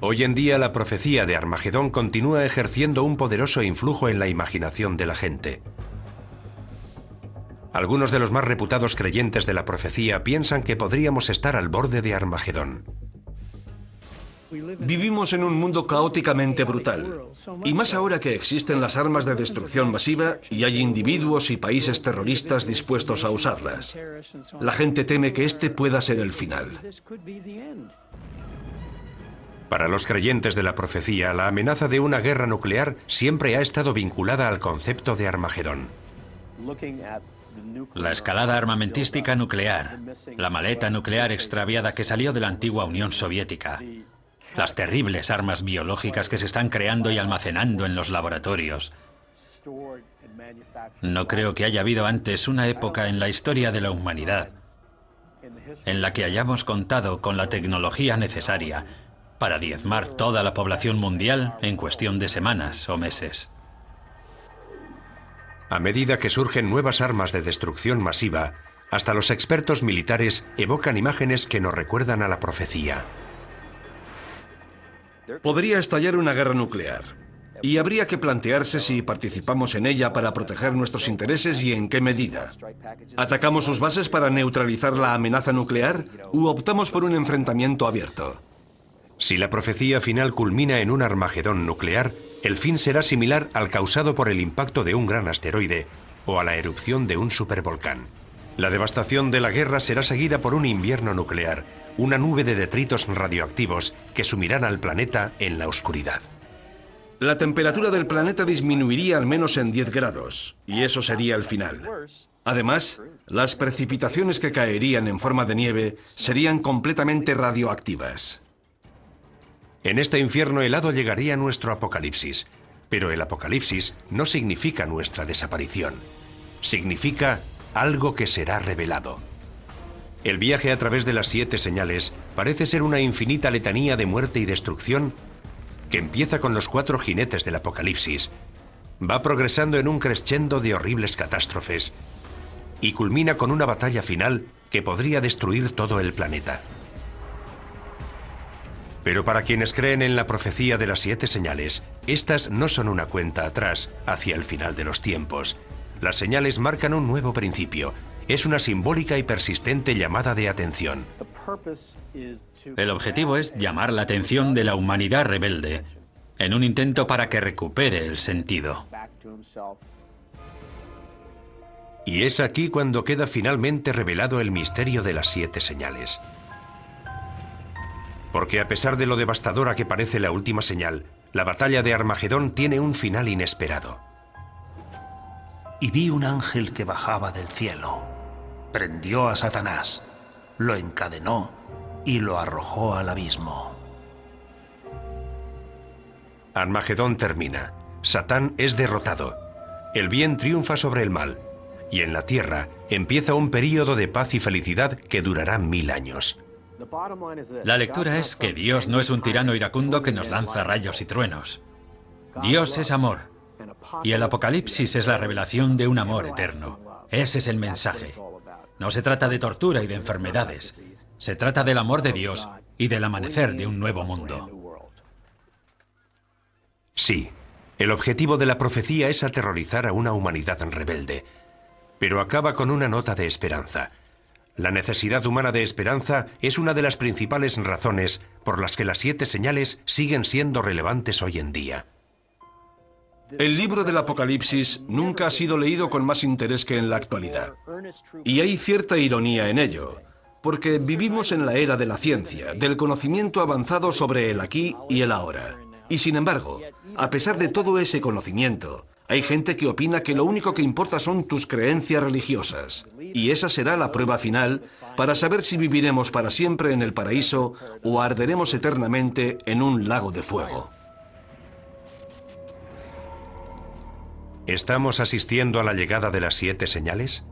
Hoy en día la profecía de Armagedón continúa ejerciendo un poderoso influjo en la imaginación de la gente. Algunos de los más reputados creyentes de la profecía piensan que podríamos estar al borde de Armagedón. Vivimos en un mundo caóticamente brutal, y más ahora que existen las armas de destrucción masiva y hay individuos y países terroristas dispuestos a usarlas. La gente teme que este pueda ser el final. Para los creyentes de la profecía, la amenaza de una guerra nuclear siempre ha estado vinculada al concepto de Armagedón. La escalada armamentística nuclear, la maleta nuclear extraviada que salió de la antigua Unión Soviética, las terribles armas biológicas que se están creando y almacenando en los laboratorios. No creo que haya habido antes una época en la historia de la humanidad en la que hayamos contado con la tecnología necesaria para diezmar toda la población mundial en cuestión de semanas o meses. A medida que surgen nuevas armas de destrucción masiva, hasta los expertos militares evocan imágenes que nos recuerdan a la profecía. Podría estallar una guerra nuclear, y habría que plantearse si participamos en ella para proteger nuestros intereses y en qué medida. ¿Atacamos sus bases para neutralizar la amenaza nuclear u optamos por un enfrentamiento abierto? Si la profecía final culmina en un Armagedón nuclear, el fin será similar al causado por el impacto de un gran asteroide o a la erupción de un supervolcán. La devastación de la guerra será seguida por un invierno nuclear, una nube de detritos radioactivos que sumirán al planeta en la oscuridad. La temperatura del planeta disminuiría al menos en 10 grados, y eso sería el final. Además, las precipitaciones que caerían en forma de nieve serían completamente radioactivas. En este infierno helado llegaría nuestro apocalipsis, pero el apocalipsis no significa nuestra desaparición. Significa algo que será revelado. El viaje a través de las 7 señales parece ser una infinita letanía de muerte y destrucción que empieza con los 4 jinetes del apocalipsis, va progresando en un crescendo de horribles catástrofes y culmina con una batalla final que podría destruir todo el planeta. Pero para quienes creen en la profecía de las 7 señales, estas no son una cuenta atrás hacia el final de los tiempos. Las señales marcan un nuevo principio. Es una simbólica y persistente llamada de atención. El objetivo es llamar la atención de la humanidad rebelde, en un intento para que recupere el sentido. Y es aquí cuando queda finalmente revelado el misterio de las 7 señales. Porque a pesar de lo devastadora que parece la última señal, la batalla de Armagedón tiene un final inesperado. Y vi un ángel que bajaba del cielo, prendió a Satanás, lo encadenó y lo arrojó al abismo. Armagedón termina. Satán es derrotado. El bien triunfa sobre el mal. Y en la tierra empieza un período de paz y felicidad que durará 1000 años. La lectura es que Dios no es un tirano iracundo que nos lanza rayos y truenos. Dios es amor. Y el Apocalipsis es la revelación de un amor eterno. Ese es el mensaje. No se trata de tortura y de enfermedades. Se trata del amor de Dios y del amanecer de un nuevo mundo. Sí, el objetivo de la profecía es aterrorizar a una humanidad rebelde, pero acaba con una nota de esperanza. La necesidad humana de esperanza es una de las principales razones por las que las 7 señales siguen siendo relevantes hoy en día. El libro del Apocalipsis nunca ha sido leído con más interés que en la actualidad. Y hay cierta ironía en ello, porque vivimos en la era de la ciencia, del conocimiento avanzado sobre el aquí y el ahora. Y sin embargo, a pesar de todo ese conocimiento, Hay gente que opina que lo único que importa son tus creencias religiosas. Y esa será la prueba final para saber si viviremos para siempre en el paraíso o arderemos eternamente en un lago de fuego. ¿Estamos asistiendo a la llegada de las 7 señales?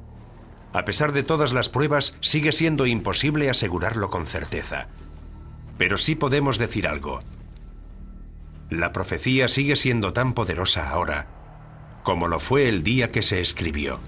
A pesar de todas las pruebas, sigue siendo imposible asegurarlo con certeza. Pero sí podemos decir algo. La profecía sigue siendo tan poderosa ahora como lo fue el día que se escribió.